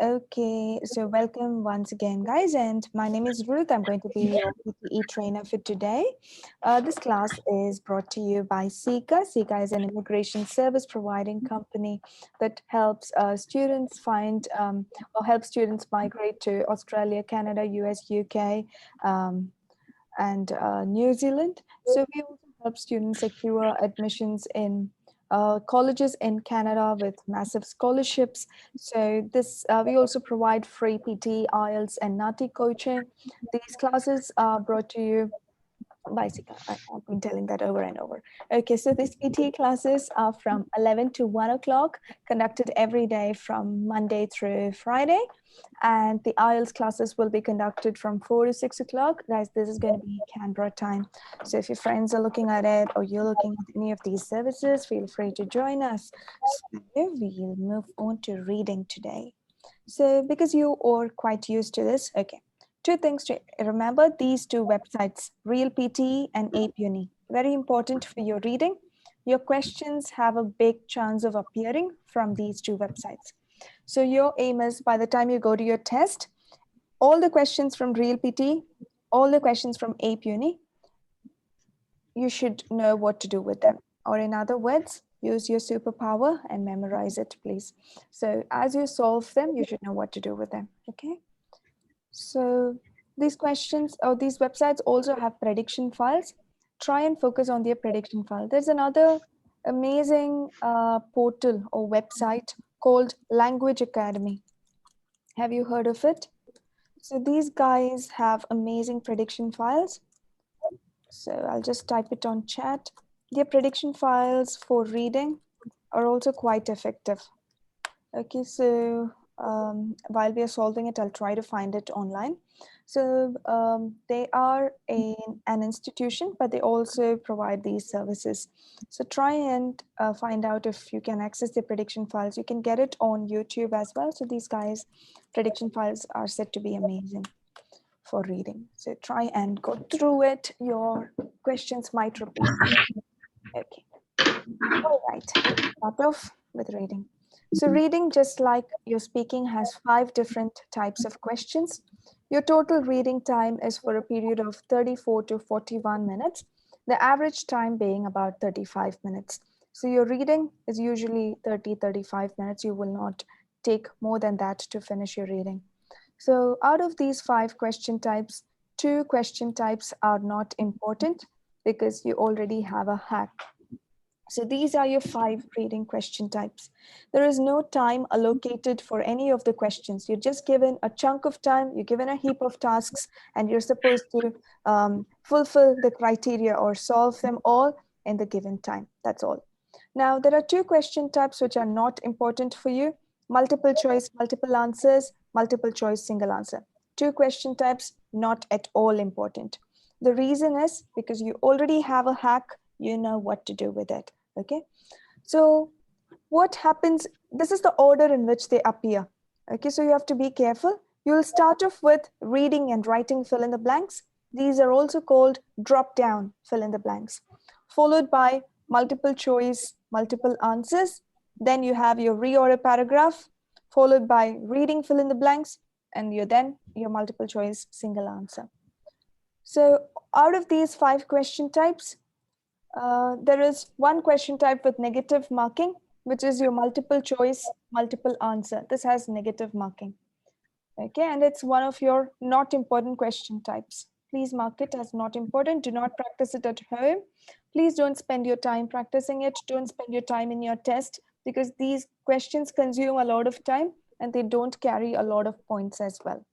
Okay, so welcome once again, guys, and my name is Ruth. I'm going to be your PTE trainer for today. This class is brought to you by Seeka. Seeka is an immigration service providing company that helps students find or help students migrate to Australia, Canada, US, UK, and New Zealand. So we also help students secure admissions in colleges in Canada with massive scholarships. So this we also provide free PT, IELTS, and NATI coaching. These classes are brought to you bicycle. I've been telling that over and over. Okay, so these PT classes are from 11 to 1 o'clock, conducted every day from Monday through Friday. And the IELTS classes will be conducted from 4 to 6 o'clock. Guys, this is going to be Canberra time. So if your friends are looking at it or you're looking at any of these services, feel free to join us. So we'll move on to reading today. So because you are quite used to this, okay. Two things to remember, these two websites, Real PTE and Ape Uni. Very important for your reading. Your questions have a big chance of appearing from these two websites. So your aim is by the time you go to your test, all the questions from Real PTE, all the questions from Ape Uni, you should know what to do with them. Or in other words, use your superpower and memorize it, please. So as you solve them, you should know what to do with them, okay? So these questions or these websites also have prediction files. Try and focus on their prediction file. There's another amazing portal or website called Language Academy. Have you heard of it? So these guys have amazing prediction files. So I'll just type it on chat. Their prediction files for reading are also quite effective. Okay, so while we are solving it, I'll try to find it online. So they are an institution, but they also provide these services. So try and find out if you can access the prediction files. You can get it on YouTube as well. So these guys' prediction files are said to be amazing for reading. So try and go through it. Your questions might repeat. Okay. All right. Start off with reading. So reading, just like your speaking, has 5 different types of questions. Your total reading time is for a period of 34 to 41 minutes, the average time being about 35 minutes. So your reading is usually 30-35 minutes. You will not take more than that to finish your reading. So out of these 5 question types, 2 question types are not important because you already have a hack. So these are your 5 reading question types. There is no time allocated for any of the questions. You're just given a chunk of time, you're given a heap of tasks, and you're supposed to fulfill the criteria or solve them all in the given time. That's all. Now, there are 2 question types which are not important for you: multiple choice, multiple answers, multiple choice, single answer. 2 question types, not at all important. The reason is because you already have a hack, you know what to do with it. Okay, so what happens, this is the order in which they appear. Okay, so you have to be careful. You'll start off with reading and writing fill in the blanks. These are also called drop down fill in the blanks, followed by multiple choice, multiple answers. Then you have your reorder paragraph, followed by reading fill in the blanks, and then your multiple choice single answer. So out of these 5 question types, there is one question type with negative marking, which is your multiple choice, multiple answer. This has negative marking. Okay, and it's one of your not important question types. Please mark it as not important. Do not practice it at home. Please don't spend your time practicing it. Don't spend your time in your test because these questions consume a lot of time and they don't carry a lot of points as well.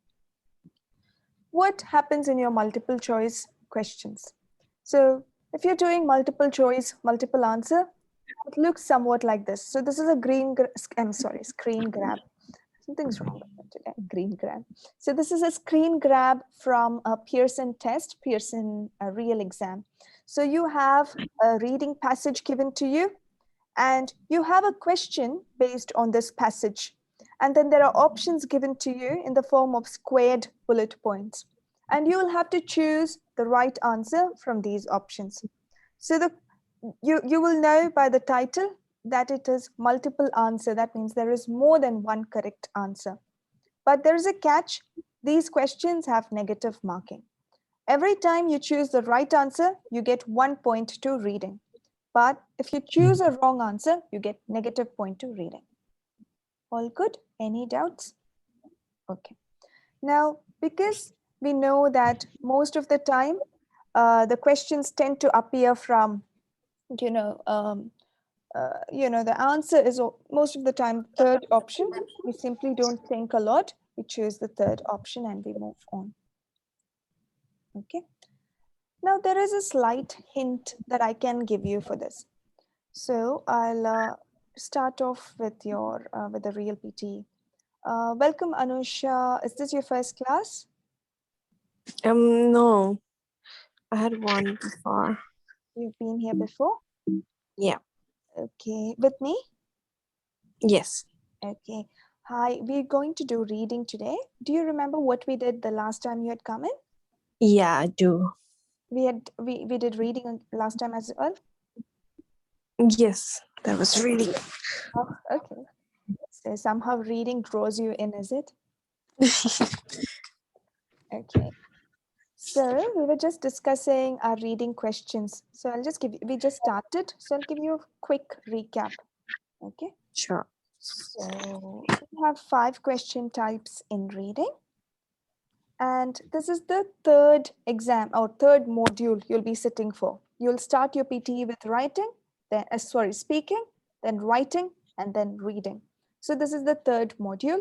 What happens in your multiple choice questions? So if you're doing multiple choice, multiple answer, it looks somewhat like this. So this is a screen grab. Something's wrong with it today, green grab. So this is a screen grab from a Pearson test, Pearson real exam. So you have a reading passage given to you and you have a question based on this passage. And then there are options given to you in the form of squared bullet points. And you will have to choose the right answer from these options. So you will know by the title that it is multiple answer. That means there is more than one correct answer. But there is a catch. These questions have negative marking. Every time you choose the right answer, you get 1 point to reading. But if you choose a wrong answer, you get negative point to reading. All good? Any doubts? Okay. Now, because we know that most of the time, the questions tend to appear from, the answer is most of the time third option. We simply don't think a lot. We choose the third option and we move on. Okay. Now, there is a slight hint that I can give you for this. So I'll start off with with the real PT. Welcome, Anusha. Is this your first class? No, I had one before. You've been here before? Yeah. Okay, with me? Yes. Okay. Hi, we're going to do reading today. Do you remember what we did the last time you had come in? Yeah, I do. We did reading last time as well? Yes, that was really Oh, okay. So somehow reading draws you in, is it? Okay. So we were just discussing our reading questions. So I'll just give you, we just started. So I'll give you a quick recap. Okay. sure. So we have 5 question types in reading. And this is the third exam or third module you'll be sitting for. You'll start your PTE with writing, then speaking, then writing, and then reading. So this is the third module.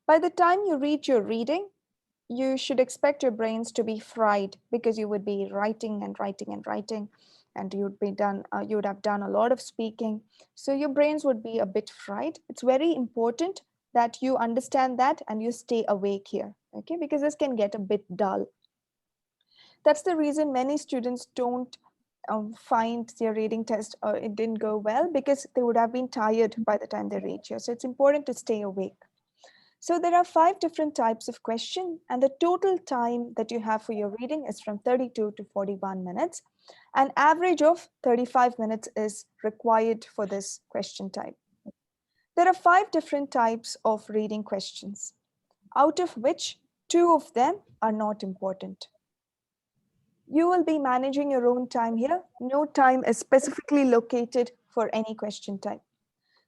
By the time you reach your reading, you should expect your brains to be fried because you would be writing and writing and writing, and you would have done a lot of speaking. So your brains would be a bit fried. It's very important that you understand that and you stay awake here, okay? Because this can get a bit dull. That's the reason many students don't find their reading test or it didn't go well, because they would have been tired by the time they reach here. So it's important to stay awake. So there are 5 different types of question, and the total time that you have for your reading is from 32 to 41 minutes. An average of 35 minutes is required for this question type. There are 5 different types of reading questions, out of which 2 of them are not important. You will be managing your own time here. No time is specifically located for any question type.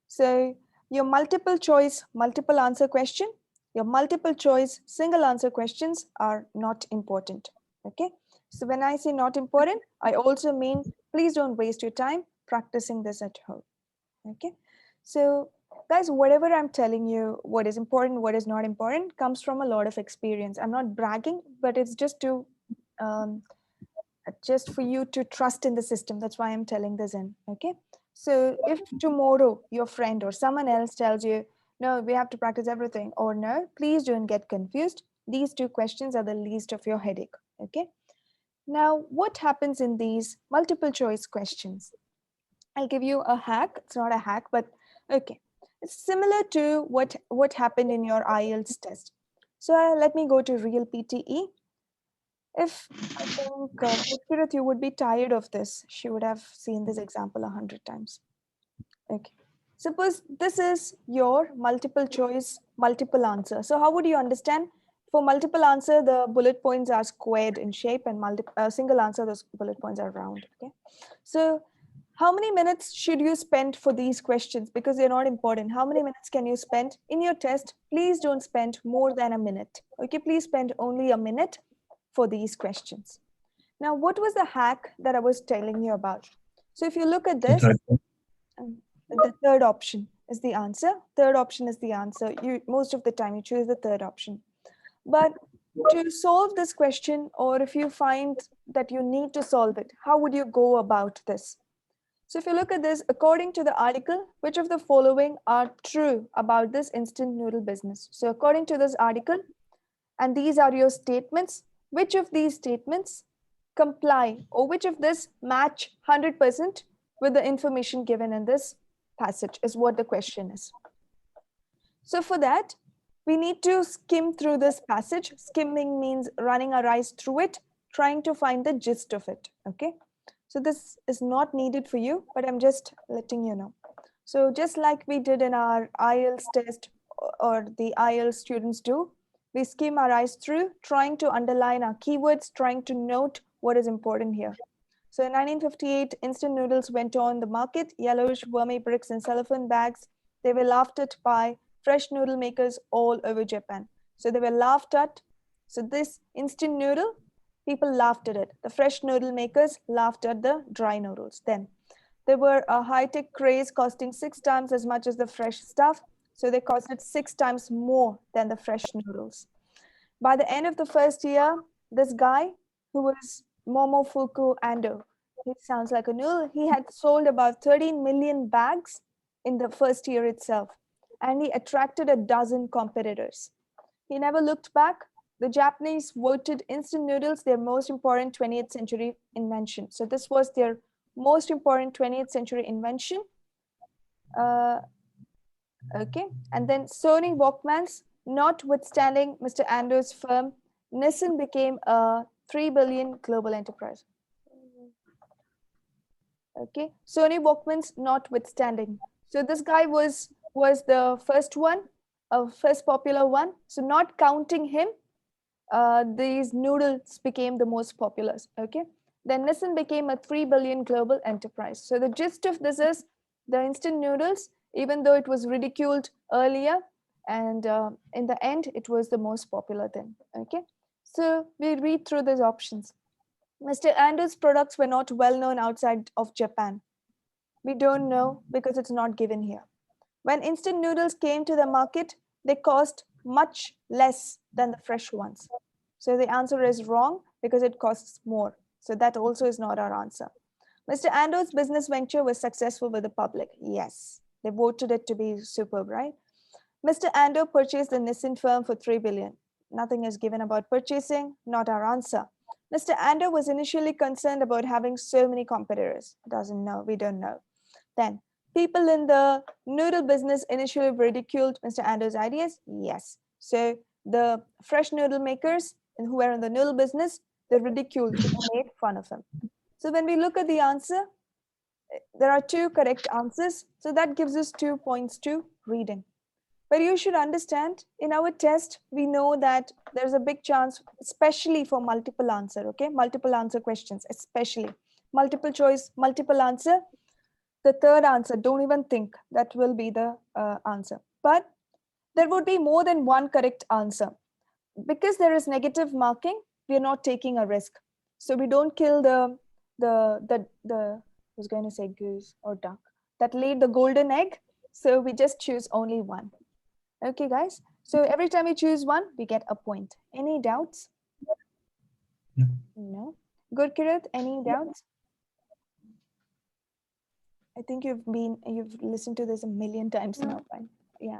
So your multiple choice, multiple answer question, your multiple choice, single answer questions are not important. Okay. So when I say not important, I also mean please don't waste your time practicing this at home. Okay. So guys, whatever I'm telling you, what is important, what is not important, comes from a lot of experience. I'm not bragging, but it's just for you to trust in the system. That's why I'm telling this in. Okay. So if tomorrow your friend or someone else tells you, no, we have to practice everything, or no, please don't get confused. These 2 questions are the least of your headache. Okay. Now, what happens in these multiple choice questions? I'll give you a hack. It's not a hack, but okay. It's similar to what happened in your IELTS test. So let me go to real PTE. If I think Gurpreet, you would be tired of this. She would have seen this example 100 times. Okay. Suppose this is your multiple choice, multiple answer. So how would you understand? For multiple answer, the bullet points are squared in shape, and single answer, those bullet points are round. Okay. So how many minutes should you spend for these questions? Because they're not important. How many minutes can you spend in your test? Please don't spend more than a minute. Okay. Please spend only a minute for these questions. Now, what was the hack that I was telling you about? So if you look at this, the third option is the answer. Third option is the answer. Most of the time you choose the third option. But to solve this question, or if you find that you need to solve it, how would you go about this? So if you look at this, according to the article, which of the following are true about this instant noodle business? So according to this article, and these are your statements, which of these statements comply, or which of this match 100% with the information given in this passage is what the question is. So for that, we need to skim through this passage. Skimming means running our eyes through it, trying to find the gist of it. Okay. So this is not needed for you, but I'm just letting you know. So just like we did in our IELTS test or the IELTS students do, we skim our eyes through, trying to underline our keywords, trying to note what is important here. So in 1958, instant noodles went on the market, yellowish wormy bricks in cellophane bags. They were laughed at by fresh noodle makers all over Japan. So they were laughed at. So this instant noodle, people laughed at it. The fresh noodle makers laughed at the dry noodles. Then there were a high-tech craze costing 6 times as much as the fresh stuff. So they costed 6 times more than the fresh noodles. By the end of the first year, this guy, who was Momofuku Ando, he sounds like a noodle, he had sold about 13 million bags in the first year itself, and he attracted a dozen competitors. He never looked back. The Japanese voted instant noodles their most important 20th century invention. So this was their most important 20th century invention. Okay, and then Sony Walkmans, notwithstanding Mr. Ando's firm, Nissan became a 3 billion global enterprise. Okay, Sony Walkmans notwithstanding. So this guy was the first one, first popular one. So not counting him, these noodles became the most popular. Okay, then Nissan became a 3 billion global enterprise. So the gist of this is the instant noodles, even though it was ridiculed earlier, and in the end, it was the most popular thing. Okay, so we read through these options. Mr. Ando's products were not well known outside of Japan. We don't know because it's not given here. When instant noodles came to the market, they cost much less than the fresh ones. So the answer is wrong because it costs more. So that also is not our answer. Mr. Ando's business venture was successful with the public. Yes, they voted it to be superb, right? Mr. Ando purchased the Nissan firm for 3 billion. Nothing is given about purchasing, not our answer. Mr. Ando was initially concerned about having so many competitors. Doesn't know, we don't know. Then, people in the noodle business initially ridiculed Mr. Ando's ideas. Yes. So the fresh noodle makers and who were in the noodle business, they ridiculed, they made fun of him. So when we look at the answer, there are two correct answers. So that gives us 2 points to reading. But you should understand, in our test, we know that there's a big chance, especially for multiple answer, okay? Multiple answer questions, especially. Multiple choice, multiple answer. The third answer, don't even think that will be the answer. But there would be more than one correct answer. Because there is negative marking, we are not taking a risk. So we don't kill I was going to say goose or duck, that laid the golden egg. So we just choose only one. Okay, guys. So every time we choose one, we get a point. Any doubts? No. Good, Kirit. Any doubts? I think you've listened to this a million times now. Right? Yeah.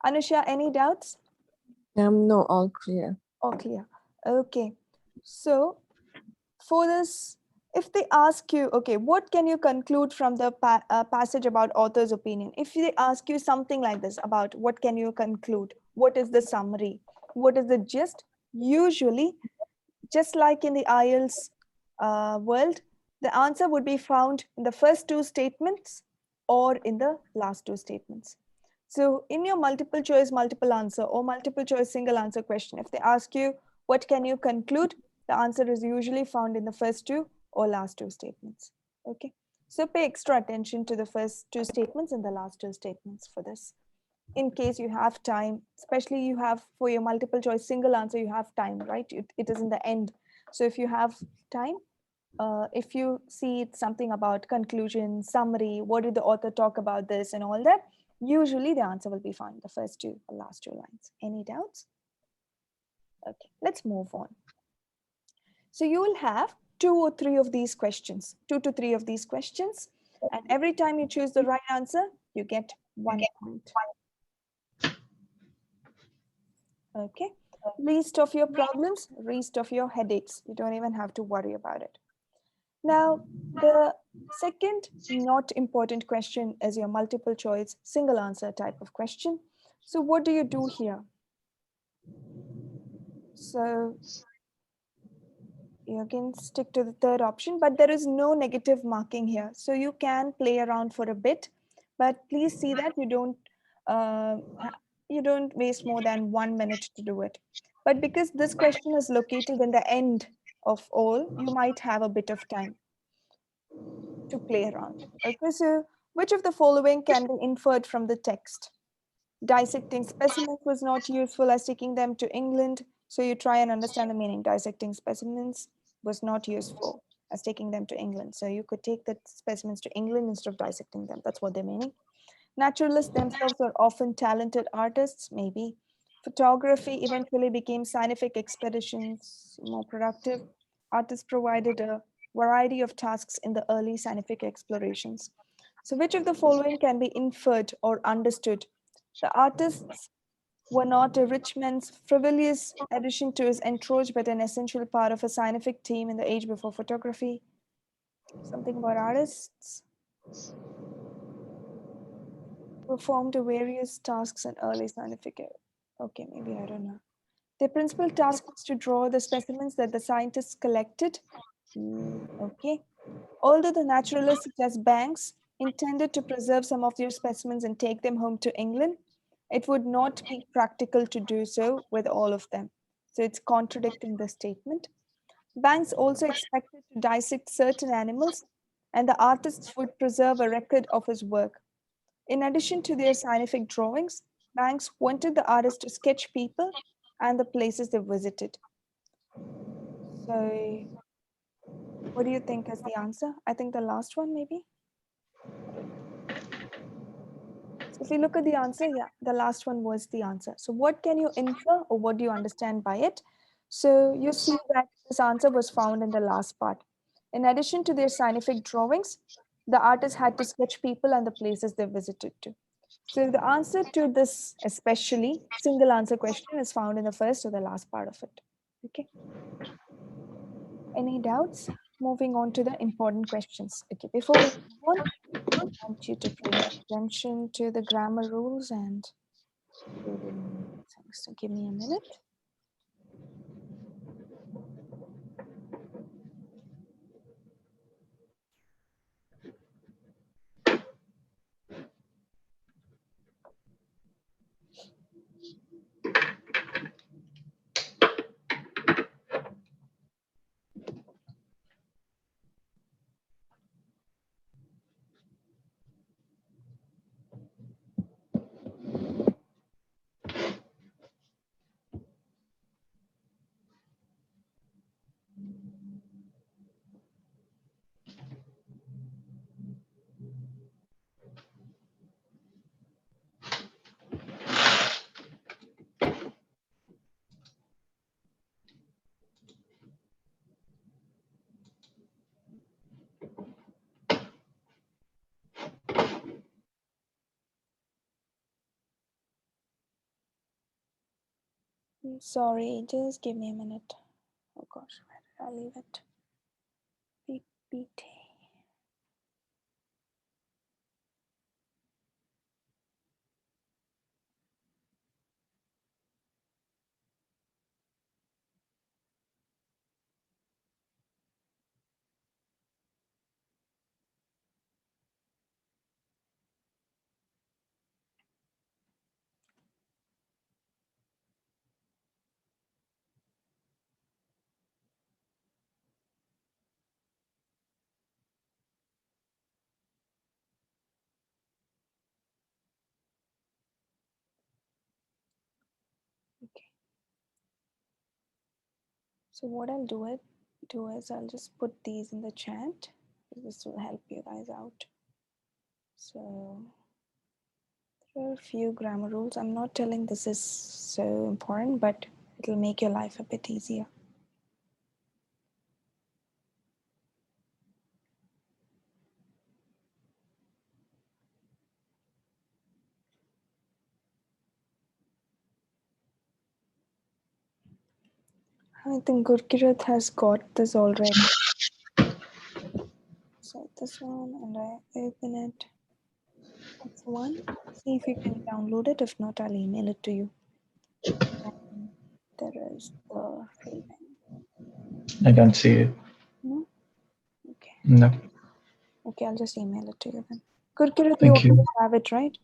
Anusha, any doubts? No, all clear. All clear. Okay. So for this, if they ask you, okay, what can you conclude from the passage about author's opinion? If they ask you something like this about what can you conclude, what is the summary, what is the gist? Usually, just like in the IELTS world, the answer would be found in the first two statements or in the last two statements. So in your multiple choice, multiple answer or multiple choice, single answer question, if they ask you, what can you conclude? The answer is usually found in the first two or last two statements. Okay. So pay extra attention to the first two statements and the last two statements for this. In case you have time, especially you have for your multiple choice single answer, you have time, right? It is in the end. So if you have time, if you see something about conclusion, summary, what did the author talk about this and all that, usually the answer will be found in the first two or last two lines. Any doubts? Okay, let's move on. So you will have 2 or 3 of these questions, 2 to 3 of these questions. And every time you choose the right answer, you get 1 point. Okay, least of your problems, least of your headaches. You don't even have to worry about it. Now, the second not important question is your multiple choice, single answer type of question. So what do you do here? So you can stick to the third option, but there is no negative marking here. So you can play around for a bit, But please see that you don't waste more than 1 minute to do it. But because this question is located in the end of all, you might have a bit of time to play around. Okay, so which of the following can be inferred from the text? Dissecting specimens was not useful as taking them to England. So you try and understand the meaning. Dissecting specimens was not useful as taking them to England. So you could take the specimens to England instead of dissecting them. That's what they're meaning. Naturalists themselves were often talented artists, maybe. Photography eventually became scientific expeditions more productive. Artists provided a variety of tasks in the early scientific explorations. So, which of the following can be inferred or understood? The artists were not a rich man's frivolous addition to his entourage, but an essential part of a scientific team in the age before photography. Something about artists performed various tasks in early scientific. Okay, maybe I don't know. Their principal task was to draw the specimens that the scientists collected. Okay. Although the naturalists, such as Banks, intended to preserve some of their specimens and take them home to England, it would not be practical to do so with all of them. So it's contradicting the statement. Banks also expected to dissect certain animals, and the artists would preserve a record of his work. In addition to their scientific drawings, Banks wanted the artists to sketch people and the places they visited. So, what do you think is the answer? I think the last one, maybe? I don't know. So if you look at the answer, yeah, the last one was the answer. So what can you infer or what do you understand by it? So you see that this answer was found in the last part. In addition to their scientific drawings, the artists had to sketch people and the places they visited to. So the answer to this especially single answer question is found in the first or the last part of it. Okay. Any doubts? Moving on to the important questions. Okay, before we move on, I want you to pay attention to the grammar rules and reading things. So give me a minute. Sorry, just give me a minute. Oh gosh, where did I leave it? PPT. Okay. So what I'll do is I'll just put these in the chat. This will help you guys out. So there are a few grammar rules. I'm not telling this is so important, but it'll make your life a bit easier. I think Gurkirat has got this already. So this one, and I open it. That's one. See if you can download it. If not, I'll email it to you. And there is the reading. I don't see it. No? Okay. No. Okay, I'll just email it to you then. Gurkirat, you Thank you. already have it, right?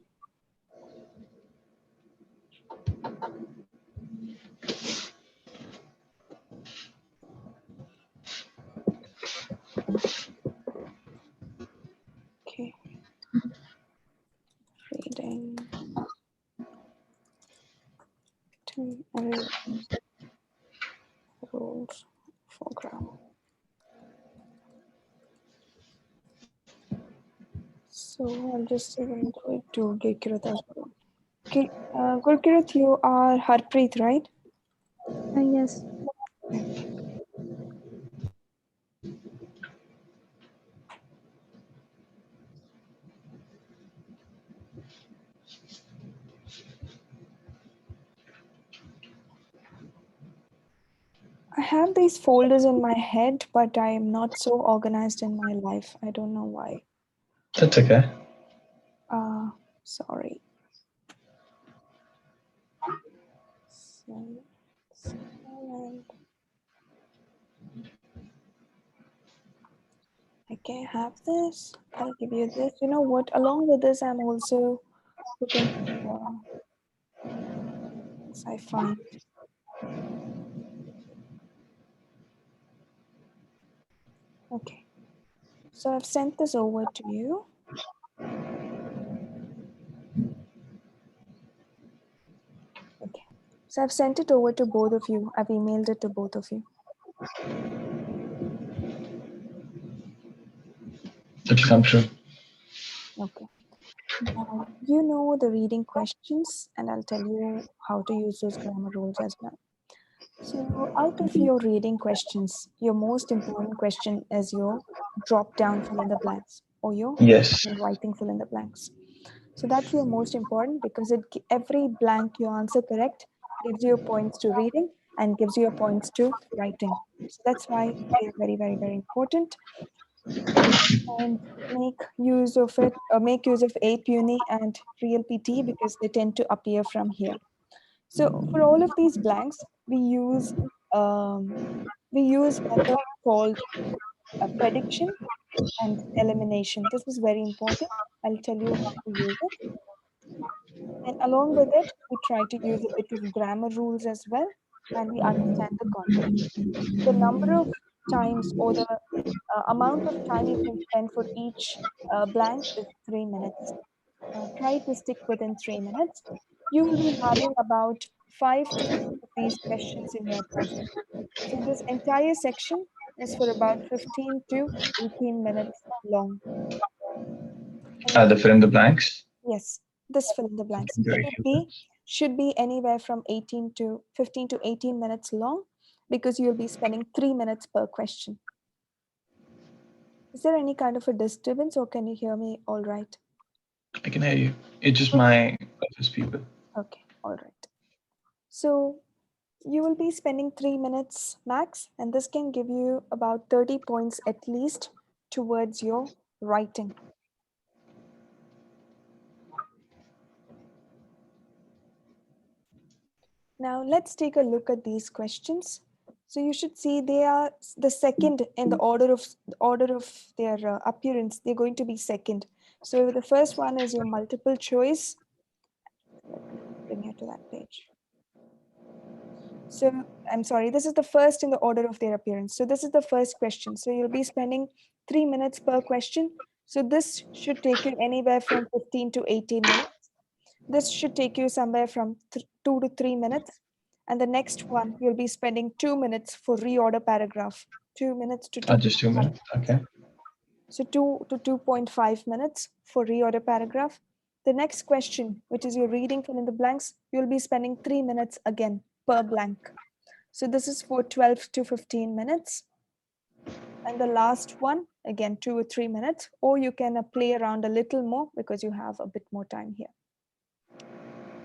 Okay. Reading to rules for grammar. So I'll just even do it to Gurkirat as well. Okay, Gurkirat, you are Harpreet, right? Yes. Okay. I have these folders in my head, but I am not so organized in my life. I don't know why. That's okay. Sorry. So, and I can have this. I'll give you this. You know what? Along with this, I'm also putting things I find. Okay. So I've sent this over to you. Okay. So I've sent it over to both of you. I've emailed it to both of you. It'll come true. Okay. Now, you know the reading questions, and I'll tell you how to use those grammar rules as well. So, out of your reading questions, your most important question is your drop down fill in the blanks or your Yes. writing fill in the blanks. So, that's your most important because every blank you answer correct gives you points to reading and gives you points to writing. So, that's why they are very, very, very important. And make use of it, make use of Ape Uni and Real PT because they tend to appear from here. So for all of these blanks, um, we use method called prediction and elimination. This is very important. I'll tell you how to use it. And along with it, we try to use a bit of grammar rules as well, and we understand the context. The number of times or the amount of time you can spend for each blank is 3 minutes. Try to stick within 3 minutes. You will be having about 5 to 6 of these questions in your puzzle. So this entire section is for about 15 to 18 minutes long. And The fill in the blanks. yes, this fill in the blanks Duration. should be anywhere from 18 to 15 to 18 minutes long because you'll be spending 3 minutes per question. Is there any kind of a disturbance or can you hear me all right? I can hear you. It's just my office people. Okay, all right. So you will be spending 3 minutes max, and this can give you about 30 points at least towards your writing. Now let's take a look at these questions. So you should see they are the second in the order of their appearance. They're going to be second. So the first one is your multiple choice. Let me bring you to that page. So I'm sorry, this is the first in the order of their appearance. So this is the first question. So you'll be spending 3 minutes per question. So this should take you anywhere from 15 to 18 minutes. This should take you somewhere from 2 to 3 minutes. And the next one, you'll be spending 2 minutes for reorder paragraph. 2 minutes to 2. Just 2 minutes. Okay. So 2 to 2.5 minutes for reorder paragraph. The next question, which is your reading fill in the blanks, you'll be spending 3 minutes again per blank. So this is for 12 to 15 minutes. And the last one, again, 2 or 3 minutes, or you can play around a little more because you have a bit more time here.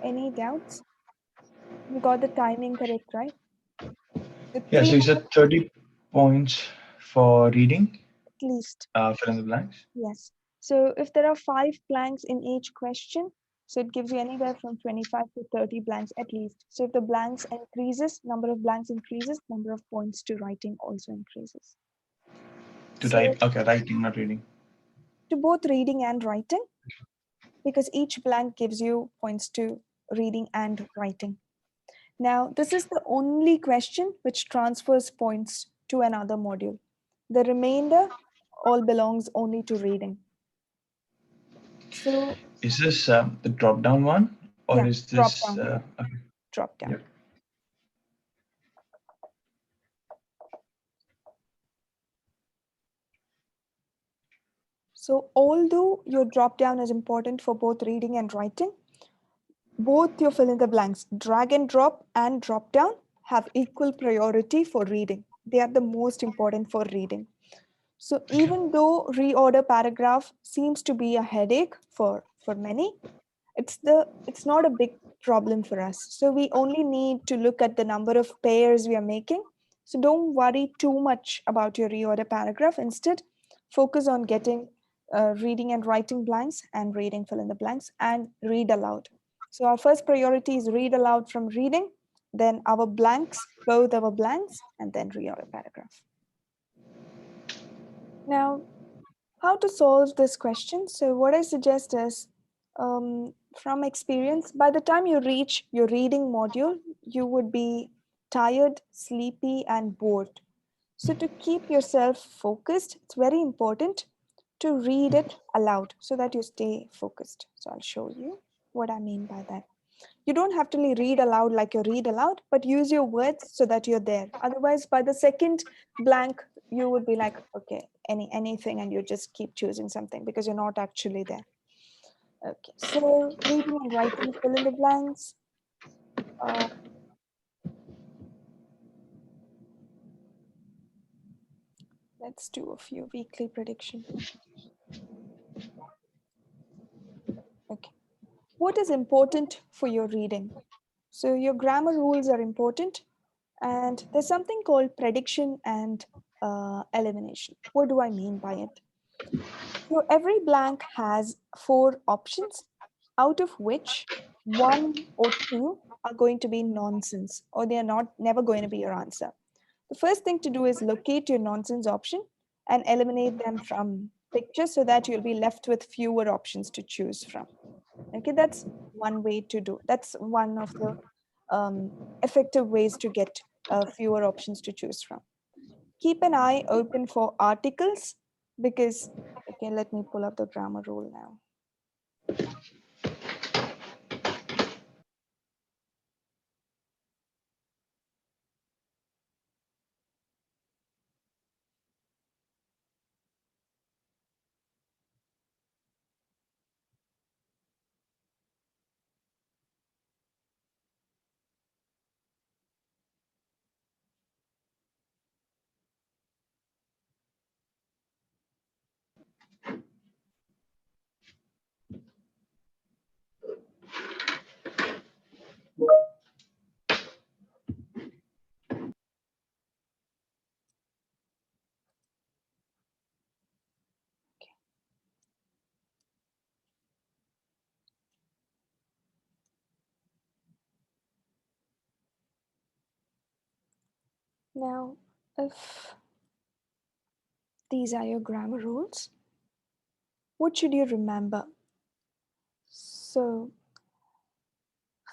Any doubts? You got the timing correct, right? Yeah, so you said 30 points for reading, at least. fill in the blanks. Yes. So if there are 5 blanks in each question, so it gives you anywhere from 25 to 30 blanks at least. So if the blanks increases, number of blanks increases, number of points to writing also increases. To So write, okay, writing, not reading. to both reading and writing, because each blank gives you points to reading and writing. Now, this is the only question which transfers points to another module. The remainder all belongs only to reading. So, is this the drop-down one, or yeah, is drop this down, okay. drop down. Yep. So, although your drop down is important for both reading and writing, both your fill in the blanks, drag and drop down, have equal priority for reading. They are the most important for reading. So even though reorder paragraph seems to be a headache for many, it's not a big problem for us. So we only need to look at the number of pairs we are making. So don't worry too much about your reorder paragraph. Instead, focus on getting reading and writing blanks and reading fill in the blanks and read aloud. So our first priority is read aloud from reading, then our blanks, both our blanks, and then reorder paragraph. Now, how to solve this question? So what I suggest is, from experience, by the time you reach your reading module, you would be tired, sleepy, and bored. So to keep yourself focused, it's very important to read it aloud so that you stay focused. So I'll show you what I mean by that. You don't have to read aloud like you read aloud, but use your words so that you're there. Otherwise, by the second blank, you would be like, okay, anything, and you just keep choosing something because you're not actually there. Okay, so reading and writing, fill in the blanks. Uh, let's do a few weekly prediction. Okay, what is important for your reading? So your grammar rules are important, and there's something called prediction and elimination. What do I mean by it? So every blank has 4 options, out of which 1 or 2 are going to be nonsense, or they are never going to be your answer. The first thing to do is locate your nonsense option and eliminate them from picture so that you'll be left with fewer options to choose from. Okay, that's one way to do. That's one of the effective ways to get fewer options to choose from. Keep an eye open for articles because, okay, let me pull up the grammar rule now. Now, if these are your grammar rules, what should you remember? So,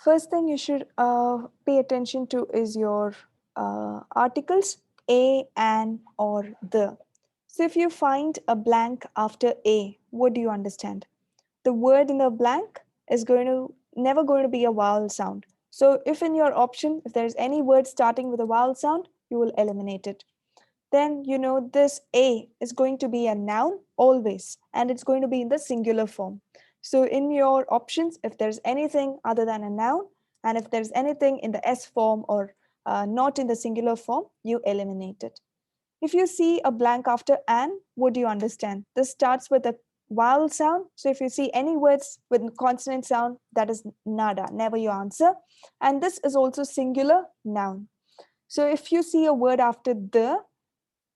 first thing you should pay attention to is your articles, a, an, or the. So, if you find a blank after a, what do you understand? The word in the blank is never going to be a vowel sound. So if in your option, if there's any word starting with a vowel sound, you will eliminate it. Then you know this a is going to be a noun always, and it's going to be in the singular form. So in your options, if there's anything other than a noun, and if there's anything in the s form or not in the singular form, you eliminate it. If you see a blank after an, what do you understand? This starts with a vowel sound. So if you see any words with consonant sound, that is nada, never your answer. And this is also singular noun. So if you see a word after the,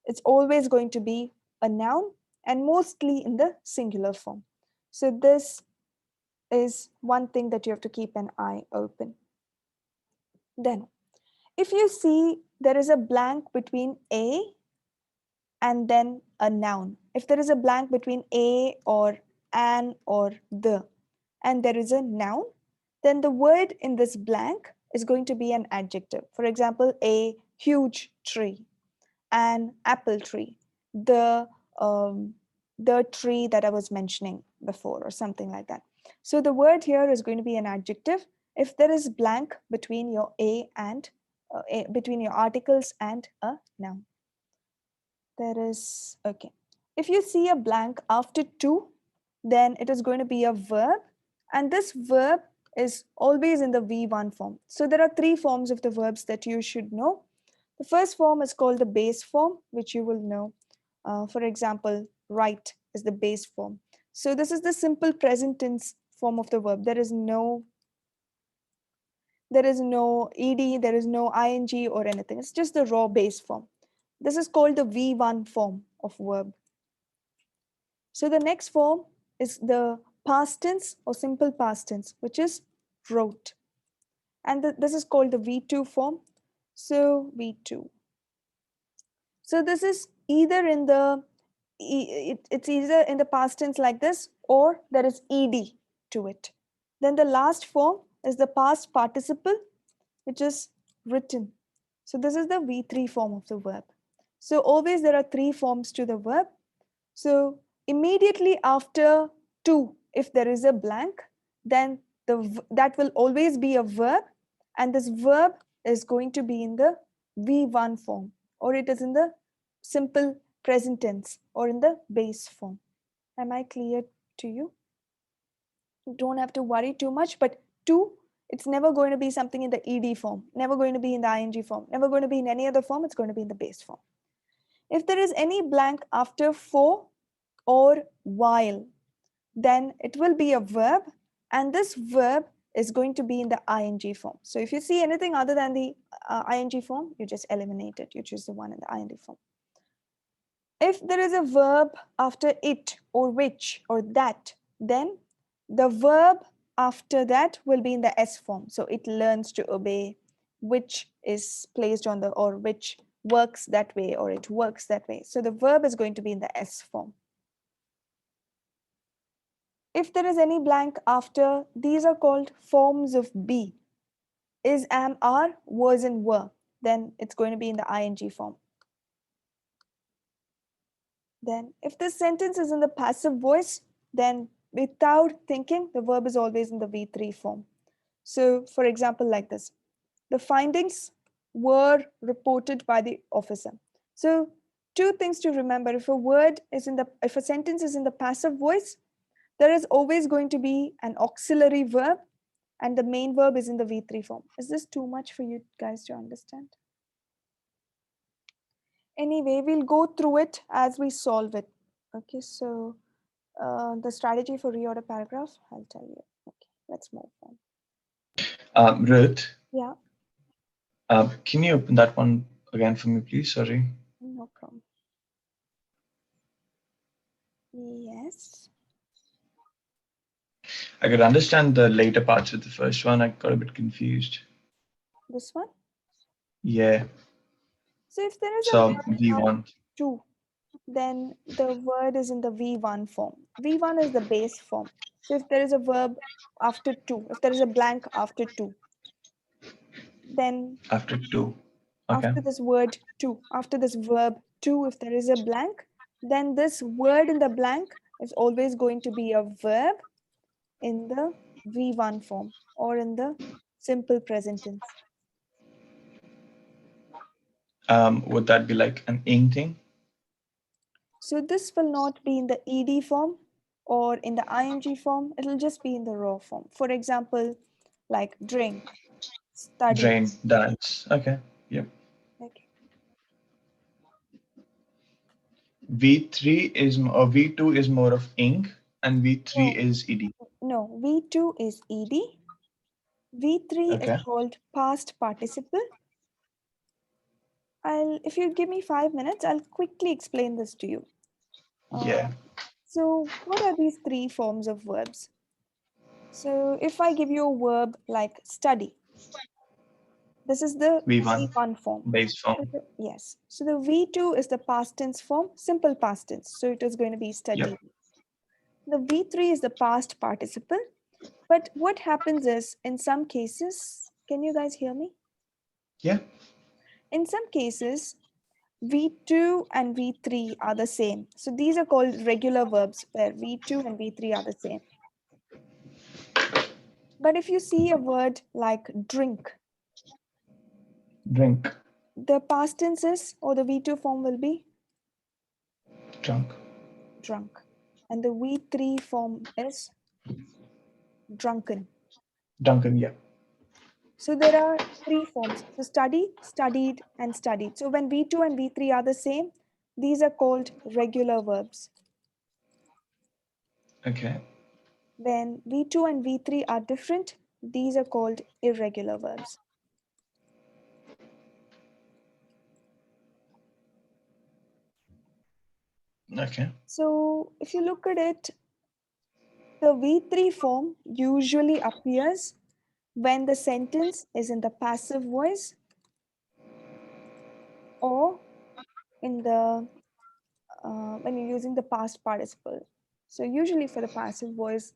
it's always going to be a noun and mostly in the singular form. So this is one thing that you have to keep an eye open. Then, if you see there is a blank between a and then a noun. If there is a blank between a or an or the, and there is a noun, then the word in this blank is going to be an adjective. For example, a huge tree, an apple tree, the um, the tree that I was mentioning before, or something like that. So the word here is going to be an adjective if there is blank between your between your articles and a noun. There is, okay. If you see a blank after to, then it is going to be a verb, and this verb is always in the V1 form. So there are three forms of the verbs that you should know. The first form is called the base form, which you will know. For example, write is the base form. So this is the simple present tense form of the verb. There is no ed, there is no ing or anything. It's just the raw base form. This is called the V1 form of verb. So the next form is the past tense or simple past tense, which is wrote. And this is called the V2 form. So V2. So this is either in the, it's either in the past tense like this, or there is ed to it. Then the last form is the past participle, which is written. So this is the V3 form of the verb. So always there are three forms to the verb. So immediately after to, if there is a blank, then that will always be a verb, and this verb is going to be in the V1 form, or it is in the simple present tense, or in the base form. Am I clear to you? You don't have to worry too much, but to, it's never going to be something in the ed form, never going to be in the ing form, never going to be in any other form. It's going to be in the base form. If there is any blank after for or while, then it will be a verb, and this verb is going to be in the ing form. So if you see anything other than the ing form, you just eliminate it. You choose the one in the ing form. If there is a verb after it or which or that, then the verb after that will be in the S form. So it learns to obey, which is placed on the, or which works that way, or it works that way. So the verb is going to be in the S form. If there is any blank after, these are called forms of be. Is, am, are, was, and were. Then it's going to be in the ing form. Then if this sentence is in the passive voice, then without thinking, the verb is always in the V3 form. So for example, like this, the findings were reported by the officer. So two things to remember: if a sentence is in the passive voice, there is always going to be an auxiliary verb, and the main verb is in the V3 form. Is this too much for you guys to understand? Anyway, we'll go through it as we solve it. Okay, so the strategy for reorder paragraph, I'll tell you. Okay, let's move on. Ruth, Yeah, can you open that one again for me, please? Sorry. no problem. Yes. I could understand the later parts of the first one. I got a bit confused. This one? Yeah. So if there is a So word V1. to, then the word is in the V1 form. V1 is the base form. So if there is a verb after to, if there is a blank after to, then After two. Okay. after this word to, after this verb to, if there is a blank, then this word in the blank is always going to be a verb in the V1 form, or in the simple present tense. Would that be like an ing thing? So this will not be in the ed form or in the ing form. It will just be in the raw form. For example, like drink, study. Drain, dance. Okay. Yep. Okay. V3 is or V2 is more of ing, and V3 No, is ed. no. V2 is ed. V3 is Okay. called past participle. If you give me 5 minutes, I'll quickly explain this to you. Yeah. So what are these three forms of verbs? So if I give you a verb like study, this is the V1 V1 form. base form. Yes. So the V2 is the past tense form, simple past tense. So it is going to be Yep. study. The V3 is the past participle, But what happens is, in some cases, can you guys hear me? Yeah. In some cases, V2 and V3 are the same. So these are called regular verbs where V2 and V3 are the same. But if you see a word like drink, Drink. the past tense is, or the V2 form will be Drunk. drunk. And the V3 form is drunken. Duncan, yeah. So there are three forms. So study, studied, and studied. So when V2 and V3 are the same, these are called regular verbs. Okay. When V2 and V3 are different, these are called irregular verbs. Okay. So if you look at it, the V3 form usually appears when the sentence is in the passive voice or in the when you're using the past participle. So usually for the passive voice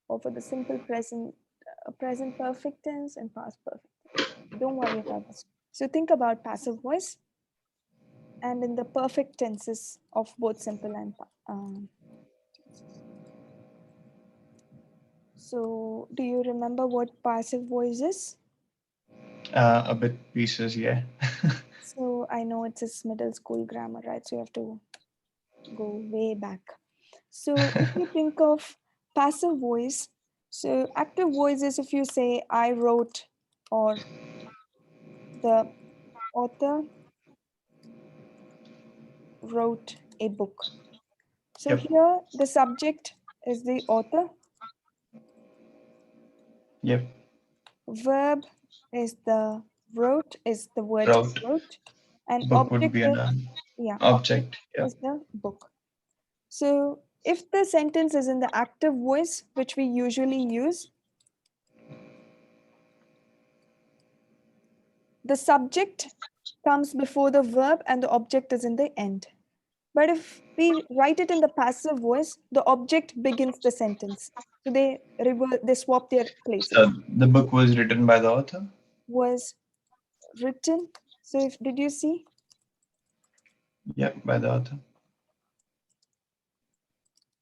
or for the simple present perfect tense and past perfect tense. Don't worry about this. So think about passive voice and in the perfect tenses of both simple and so do you remember what passive voice is? A bit pieces, yeah. So I know it's a middle school grammar, right? So you have to go way back. So if you think of passive voice, so active voice is if you say I wrote or the author wrote a book. So Yep. here the subject is the author, Yep. verb is the word Wrote. wrote, and Book would be an object object. Yeah. is the book. So if the sentence is in the active voice, which we usually use, the subject comes before the verb and the object is in the end. But if we write it in the passive voice, the object begins the sentence. So they swap their places. So the book was written by the author? Was written. So if did you see Yep, by the author.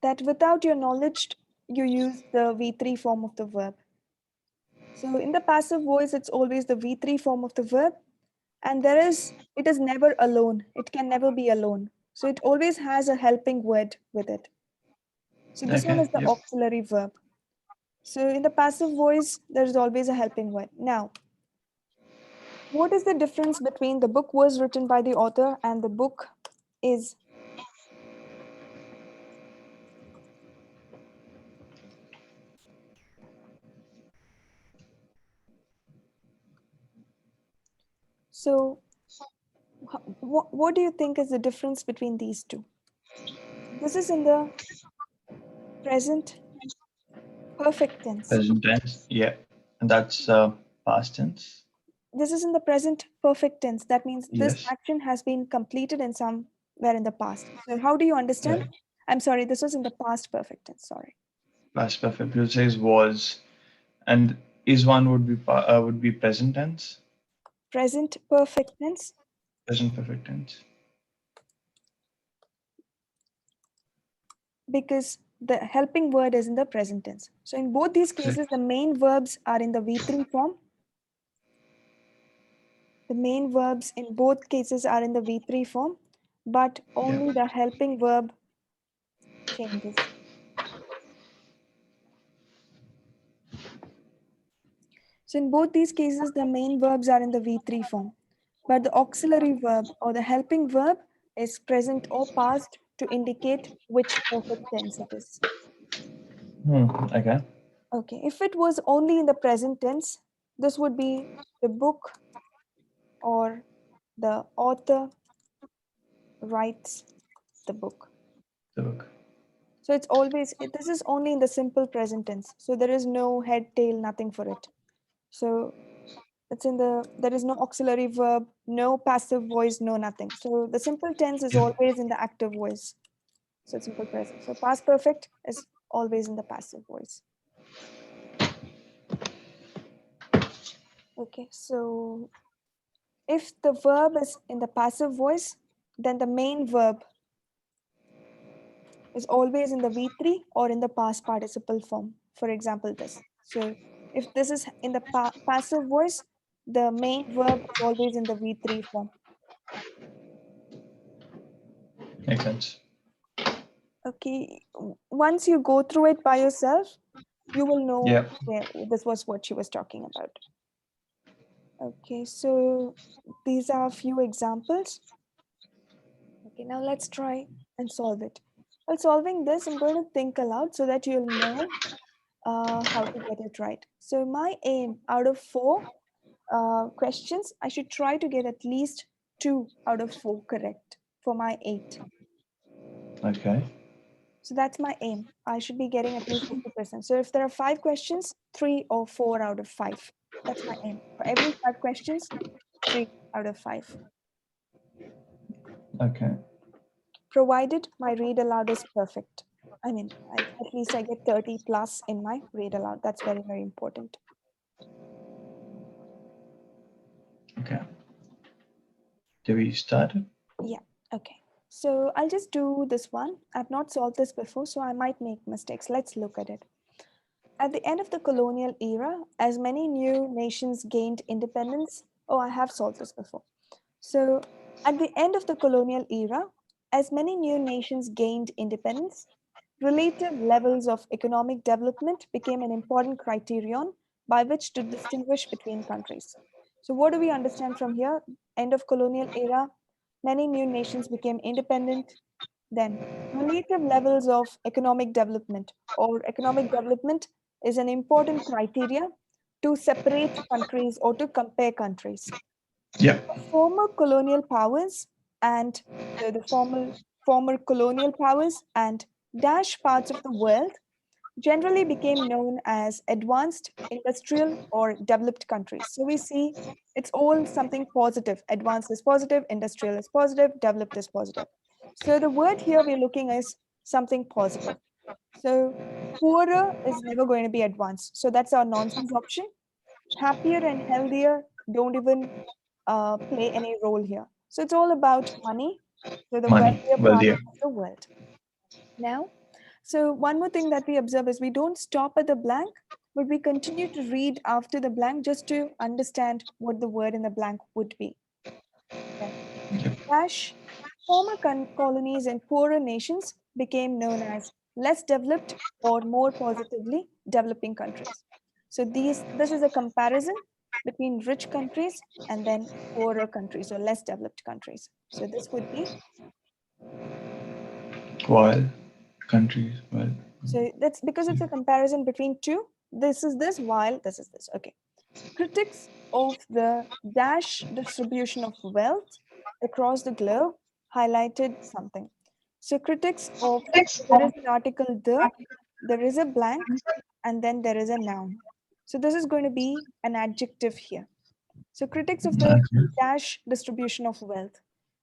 that without your knowledge, you use the V3 form of the verb. So in the passive voice, it's always the V3 form of the verb, and it is never alone. It can never be alone. So it always has a helping word with it. So this one Okay. is the Yep. auxiliary verb. So in the passive voice, there's always a helping word. Now, what is the difference between the book was written by the author and the book is? So what do you think is the difference between these two? This is in the present perfect tense. Present tense. Yeah. And that's past tense. This is in the present perfect tense. That means this Yes. action has been completed in somewhere in the past. So how do you understand? Right. I'm sorry, this was in the past perfect tense. Sorry. Past perfect. You says was, and is one would be present tense. Present perfect tense Present perfect tense. because the helping word is in the present tense. So in both these cases, the main verbs are in the V3 form. The main verbs in both cases are in the V3 form, but Yeah. only the helping verb changes. So in both these cases, the main verbs are in the V3 form, but the auxiliary verb or the helping verb is present or past to indicate which perfect tense it is. Okay. Okay, if it was only in the present tense, this would be the book or the author writes the book. The book. So it's always, this is only in the simple present tense. So there is no head, tail, nothing for it. So it's there is no auxiliary verb, no passive voice, no nothing. So the simple tense is Yeah. always in the active voice. So simple present. So past perfect is always in the passive voice. Okay, so if the verb is in the passive voice, then the main verb is always in the V3 or in the past participle form. For example, this. So if this is in the passive voice, the main verb is always in the V3 form. Makes sense. Okay, once you go through it by yourself, you will know Yeah. this was what she was talking about. Okay, so these are a few examples. Okay, now let's try and solve it. While solving this, I'm going to think aloud so that you'll know how to get it right. So my aim out of 4 questions, I should try to get at least 2 out of 4 correct for my 8. Okay. So that's my aim. I should be getting at least 50%. So if there are 5 questions, 3 or 4 out of 5. That's my aim. For every 5 questions, 3 out of 5. Okay. Provided my read aloud is perfect. I mean, at least I get 30 plus in my read aloud. That's very, very important. Okay. Do we start it? Yeah, okay. So I'll just do this one. I've not solved this before, so I might make mistakes. Let's look at it. At the end of the colonial era, as many new nations gained independence, oh, I have solved this before. So at the end of the colonial era, as many new nations gained independence, relative levels of economic development became an important criterion by which to distinguish between countries. So what do we understand from here? End of colonial era, many new nations became independent. Then relative levels of economic development or economic development is an important criteria to separate countries or to compare countries. Yeah. Former colonial powers and the former colonial powers and dash parts of the world generally became known as advanced, industrial, or developed countries. So we see it's all something positive. Advanced is positive, industrial is positive, developed is positive. So the word here we're looking is something positive. So poorer is never going to be advanced. So that's our nonsense option. Happier and healthier don't even play any role here. So it's all about money. So the Money. wealthier Well, part yeah. of the world. Now, so one more thing that we observe is we don't stop at the blank, but we continue to read after the blank just to understand what the word in the blank would be. Then, dash, former colonies and poorer nations became known as less developed or more positively developing countries. So this is a comparison between rich countries and then poorer countries or less developed countries. So this would be, While countries. Well. so that's because it's a comparison between two. This is this while this is this. Okay. Critics of the dash distribution of wealth across the globe highlighted something. So critics of, there is an article there is a blank, and then there is a noun. So this is going to be an adjective here. So critics of the Okay. dash distribution of wealth.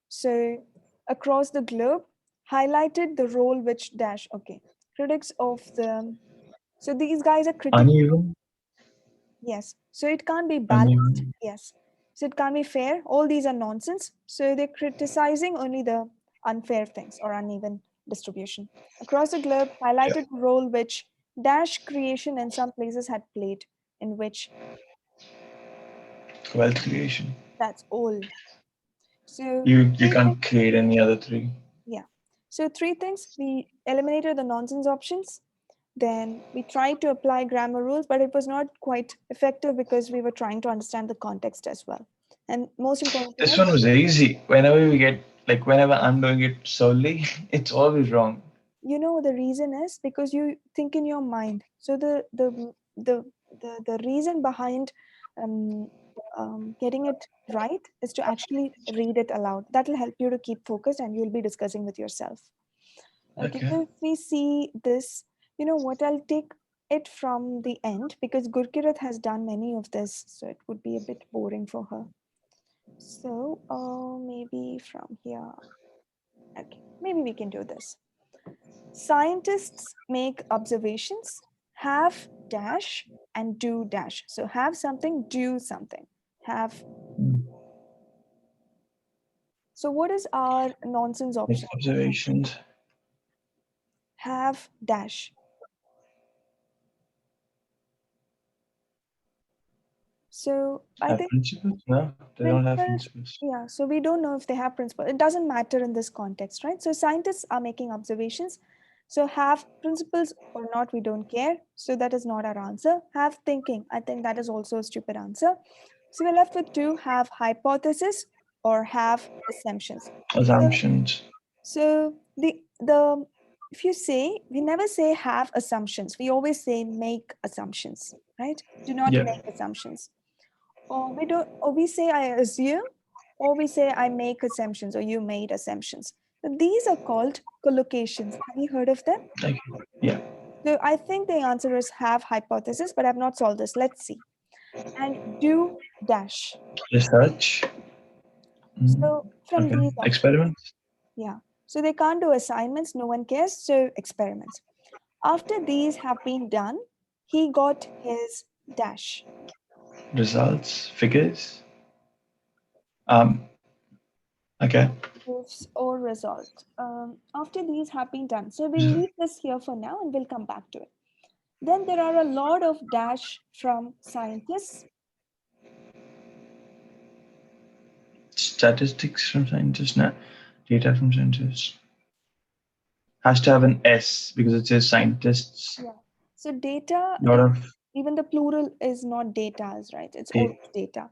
So across the globe highlighted the role which dash, okay. Critics of the, so these guys are critical. Uneven. Yes. So it can't be balanced. Uneven. Yes. So it can't be fair. All these are nonsense. So they're criticizing only the unfair things or uneven distribution. Across the globe, Yeah. highlighted the role which dash creation in some places had played, in which Wealth creation. that's all. So You three things, can't create any other three. yeah. So three things, we eliminated the nonsense options. Then we tried to apply grammar rules, but it was not quite effective because we were trying to understand the context as well. And most important thing This is, one was easy. Whenever we get like whenever I'm doing it solely, it's always wrong. you know, the reason is because you think in your mind. So the reason behind um, getting it right is to actually read it aloud. That will help you to keep focused, and you'll be discussing with yourself. Okay, Okay. so if we see this, you know what, I'll take it from the end because Gurkirat has done many of this, so it would be a bit boring for her. So maybe from here. Okay, maybe we can do this. Scientists make observations have dash and do dash. So have something, do something. Have. So what is our nonsense Make option? observations. Have dash. So I Have think principles? No, they don't have principles, principles. yeah, so we don't know if they have principles. It doesn't matter in this context, right? So scientists are making observations. So have principles or not, we don't care. So that is not our answer. Have thinking. I think that is also a stupid answer. So we're left with two, have hypothesis or have assumptions. So, Assumptions. so the if you say, we never say have assumptions. We always say make assumptions, right? Do not Yeah. make assumptions. Or we say I assume, or we say I make assumptions, or you made assumptions. So these are called collocations. Have you heard of them? Okay. Yeah. So I think the answer is have hypothesis, but I've not solved this. Let's see. And do dash. Research. So from Okay. these options, Experiments. yeah. So they can't do assignments, no one cares. So experiments. After these have been done, he got his dash. Results. Figures. Um. Okay. Proofs or result. After these have been done. So we'll leave this here for now and we'll come back to it. Then there are a lot of dash from scientists. Statistics from scientists. No. Data from scientists. Has to have an S because it says scientists. Yeah. So data, Lot of even the plural is not datas, right? It's data. always data.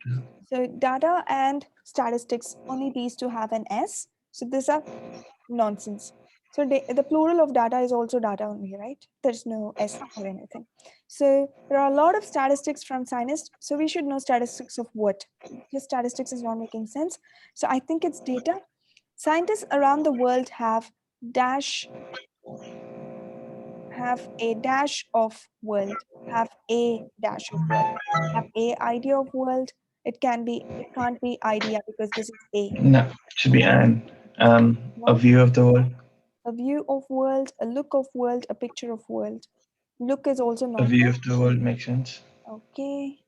So data and statistics, only these two have an S. So these are nonsense. So the plural of data is also data only, right? There's no S or anything. So there are a lot of statistics from scientists. So we should know statistics of what? Just statistics is not making sense. So I think it's data. Scientists around the world have a dash of world, have a dash of world, have a idea of world. It can't be idea because this is a. No. Should be an. A No, view of the world. a view of world, a look of world, a picture of world. Look is also A view nonsense. of the world makes sense. Okay,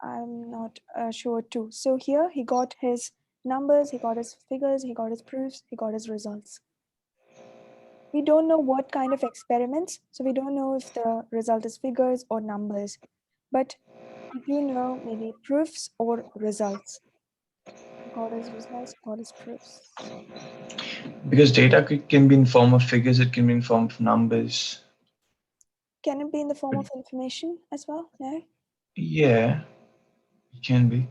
I'm not sure too. So here he got his numbers, he got his figures, he got his proofs, he got his results. We don't know what kind of experiments, so we don't know if the result is figures or numbers, but we do know maybe proofs or results. Got his results, got his proofs. Because data can be in form of figures. It can be in form of numbers. Can it be in the form of information as well? No. Yeah, it can be.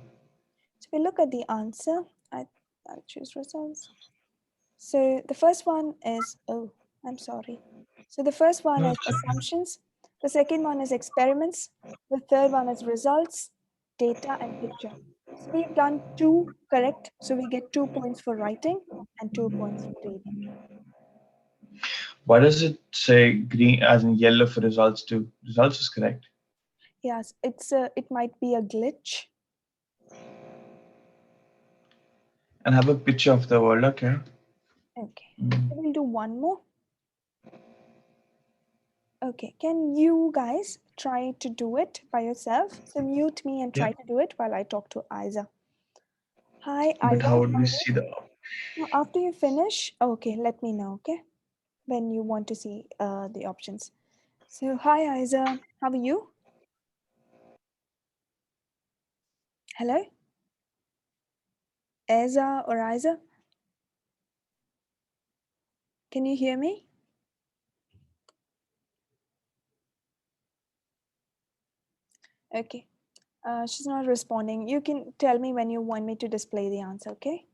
So we look at the answer. I'll choose results. So the first one is, oh, I'm sorry. So the first one No, is assumptions. The second one is experiments. The third one is results, data, and picture. So we've done two correct. So we get 2 points for writing and 2 points for reading. why does it say green as in yellow for results too? Results is correct. Yes, it might be a glitch. And have a picture of the world. Okay. Okay, so we'll do one more. Okay, can you guys try to do it by yourself? So mute me and Yeah. try to do it while I talk to Isa. Hi, But Isa. how would How we are you? see the? No, after you finish, okay, let me know, okay? When you want to see the options. So, hi, Isa. How are you? Hello? Isa or Isa? Can you hear me? Okay. She's not responding. You can tell me when you want me to display the answer, okay?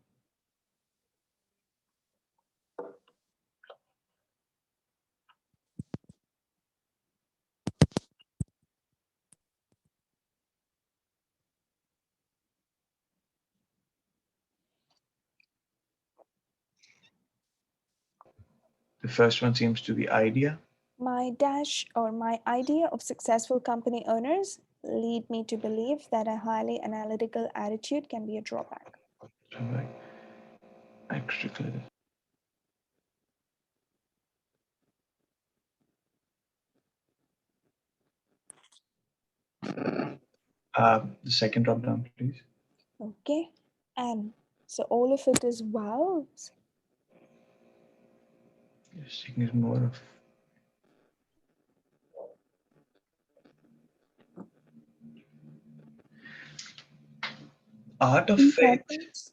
The first one seems to be idea. My dash or my idea of successful company owners lead me to believe that a highly analytical attitude can be a drawback. So like, extracurricular. The second drop down, please. Okay. And so all of it is vowels. Yes, you can use more of. Art of faith. Importance.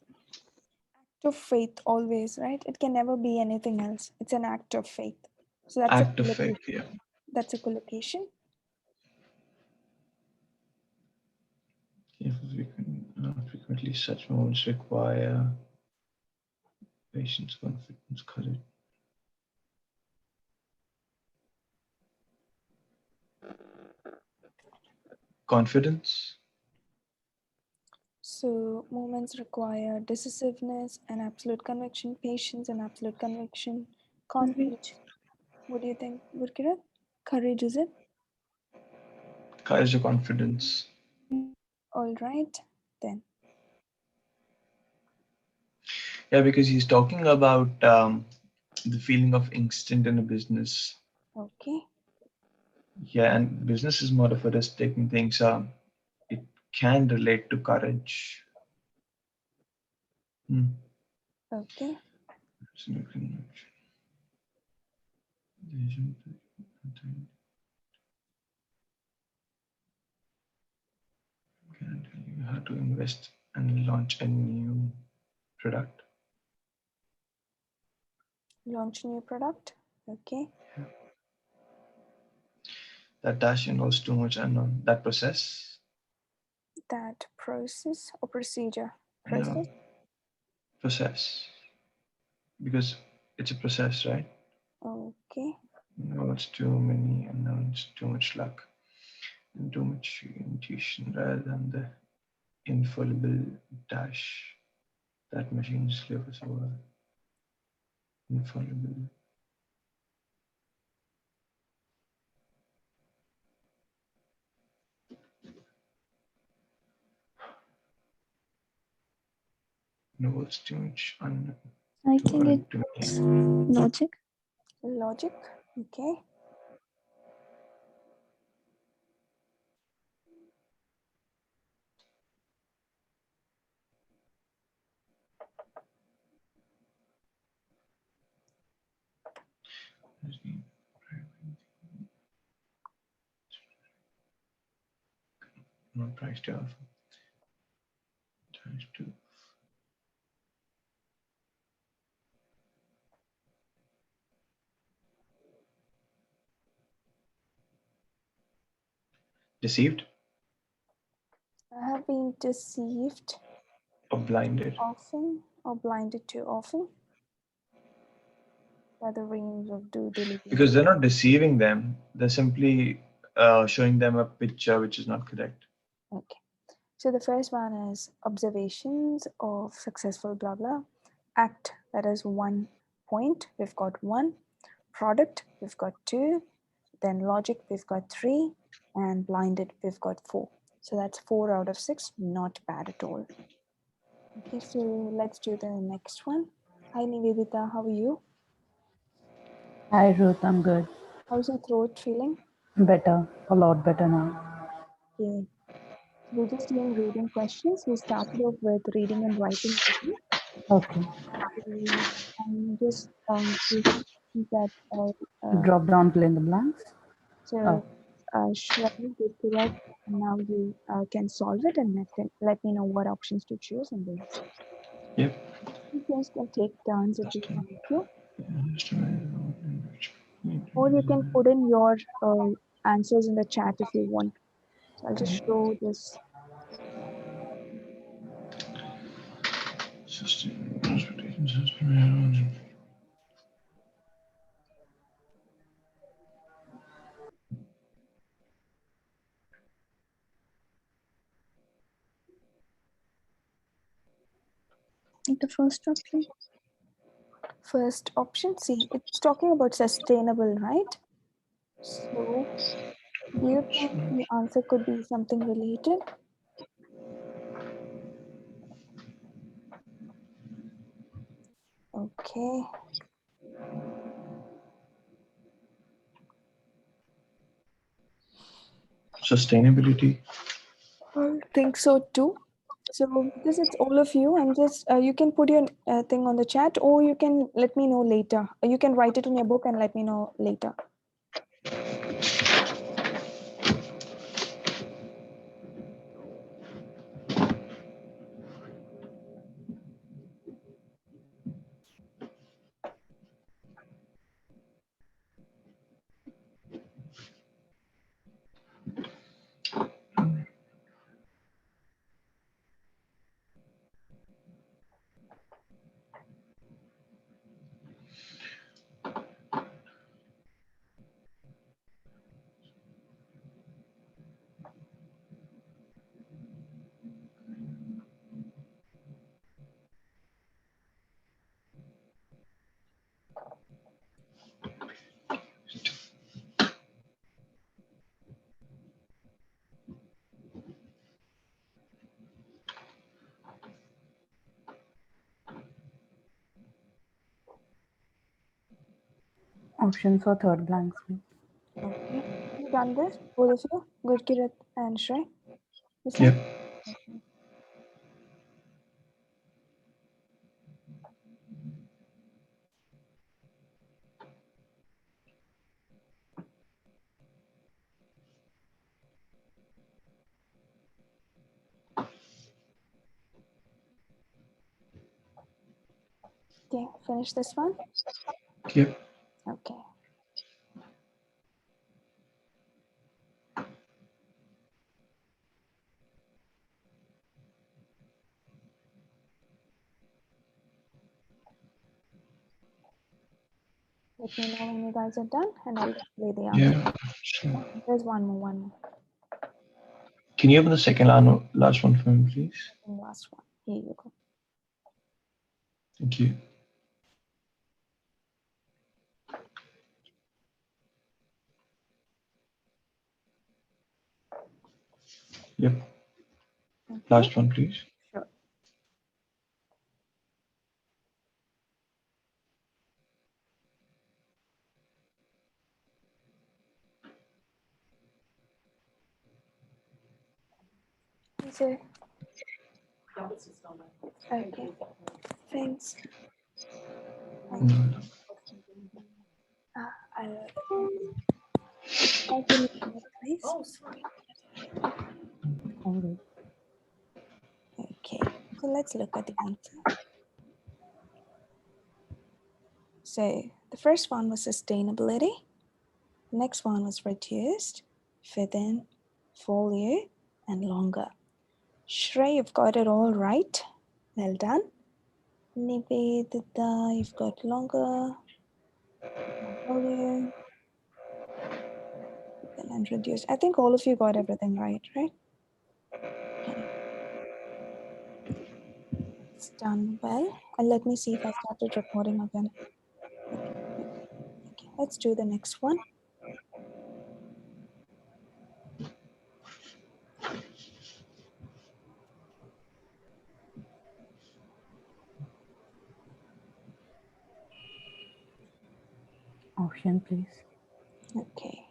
Act of faith always, right? It can never be anything else. It's an act of faith. So that's a Act of faith. collocation. Yeah. That's a collocation. If frequently such moments require patience, confidence, courage. Confidence. So moments require decisiveness and absolute conviction, patience and absolute conviction, confidence. What do you think, Gurkirat? Courage, is it? Courage or confidence. All right, then. Yeah, because he's talking about the feeling of instinct in a business. Okay. Yeah, and business is more of a risk taking things. It can relate to courage. Hmm. Okay. Absolute conviction. Can tell you how to invest and launch a new product. Launch new product. Okay. That dash involves too much unknown. That process. That process or procedure. No, Process. process. Because it's a process, right? Okay. No, it's too many unknowns, too much luck, and too much intuition rather than the infallible dash that machines give us over. Infallible. No, it's too much unknown. I Too think too it's many. logic. Logic. Okay. Not price to offer. Price to deceived I have been deceived or blinded. often or blinded too often by the range of due diligence. Because they're not deceiving them, they're simply showing them a picture which is not correct. Okay. So the first one is observations of successful blah blah. Act, that is 1 point. We've got 1. Product, we've got 2. Then logic, we've got 3. And blinded, we've got 4. So that's 4 out of 6. Not bad at all. Okay, so let's do the next one. Hi Nivedita, how are you? Hi Ruth, I'm good. How's your throat feeling? Better, a lot better now. Okay. We're just doing reading questions. We started off with reading and writing today. Okay. So I'm just using questions that are Drop down, fill in the blanks. Oh, so Shravani did correct, and now you can solve it and let me know what options to choose and the answer. Yep. You guys can take turns if you Just want to, just a minute. or you can put in your answers in the chat if you want. So I'll just show this. The first option. First option, see, it's talking about sustainable, right? So, do you think the answer could be something related? Okay. Sustainability. I think so too. So because it's all of you, I'm just you can put your thing on the chat, or you can let me know later. You can write it in your book and let me know later. Options for third blanks, please. Okay. You done this? Both of you? Good, Kirat and Shrey? This Yep. one? Okay. Okay, finish this one. Yep. Okay. Let me know when you guys are done and I'll display the answer. Yeah. Sure. There's one more. Can you open the second last one for me, please? And last one. Here you go. Thank you. Yep. Okay. Last one, please. Sure. Is it? Okay. Thanks. No, no. I'll give you a minute, please. Oh, sorry. All right. Okay. So let's look at the answer. So the first one was sustainability. The next one was reduced, fit in, folio, and longer. Shrey, you've got it all right. Well done. Nivedita, you've got longer, folio, and reduced. I think all of you got everything right? Okay. It's done well. And let me see if I started recording again. Okay, let's do the next one. Option, please. Okay.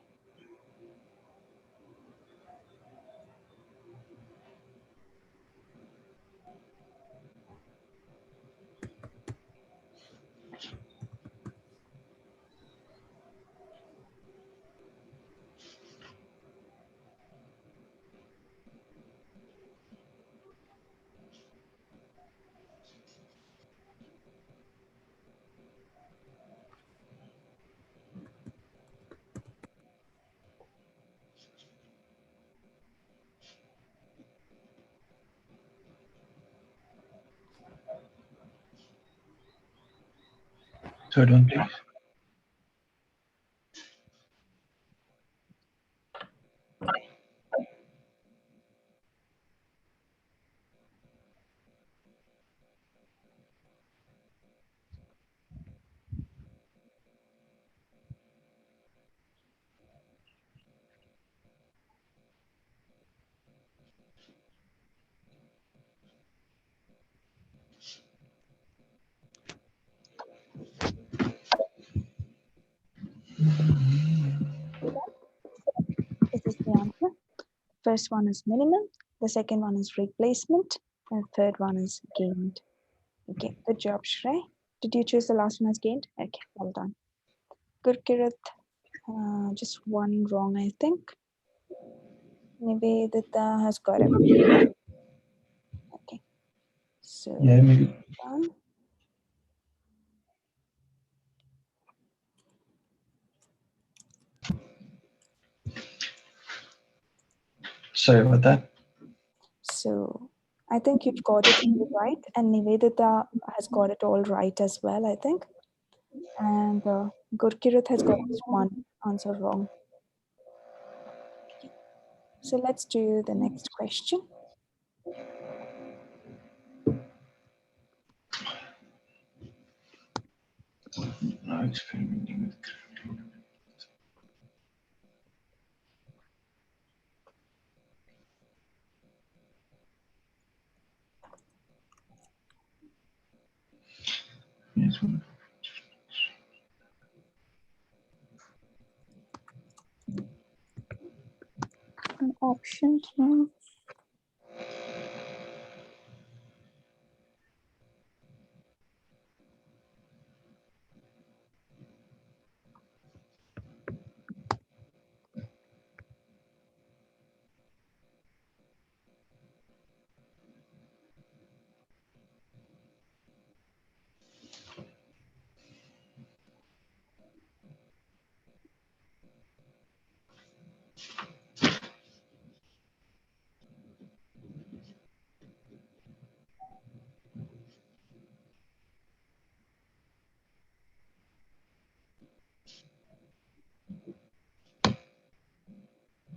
Third one, please. First one is minimum, the second one is replacement, and the third one is gained. Okay, good job, Shrey. Did you choose the last one as gained? Okay, well done. Good, Kirit. Just one wrong, I think. Nivedita has got it. Okay, so Yeah, maybe. done. Sorry about that. So I think you've got it all right, and Nivedita has got it all right as well, I think. And Gurkirat has got this one answer wrong. So let's do the next question. Now experimenting with grammar. Yes, well, Options now.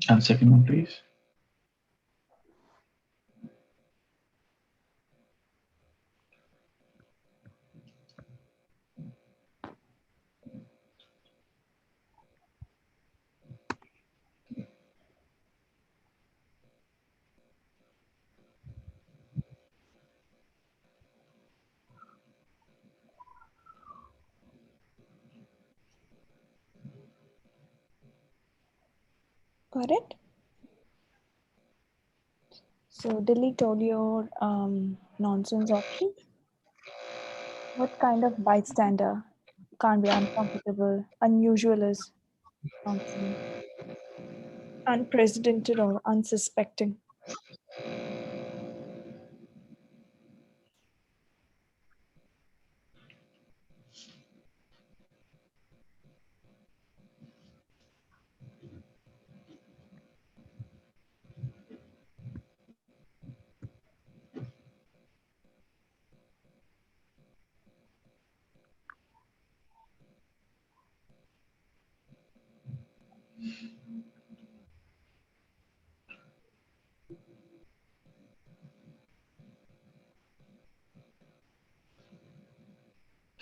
and second one, please. Got it? So delete all your nonsense options. What kind of bystander can't be uncomfortable? Unusual is nonsense. Unprecedented or unsuspecting.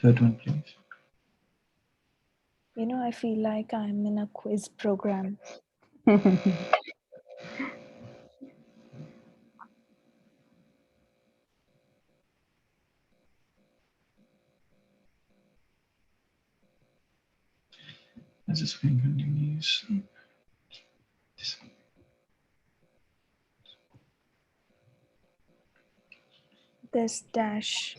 Third one, please. You know, I feel like I'm in a quiz program. As the screen continues. This one. This dash,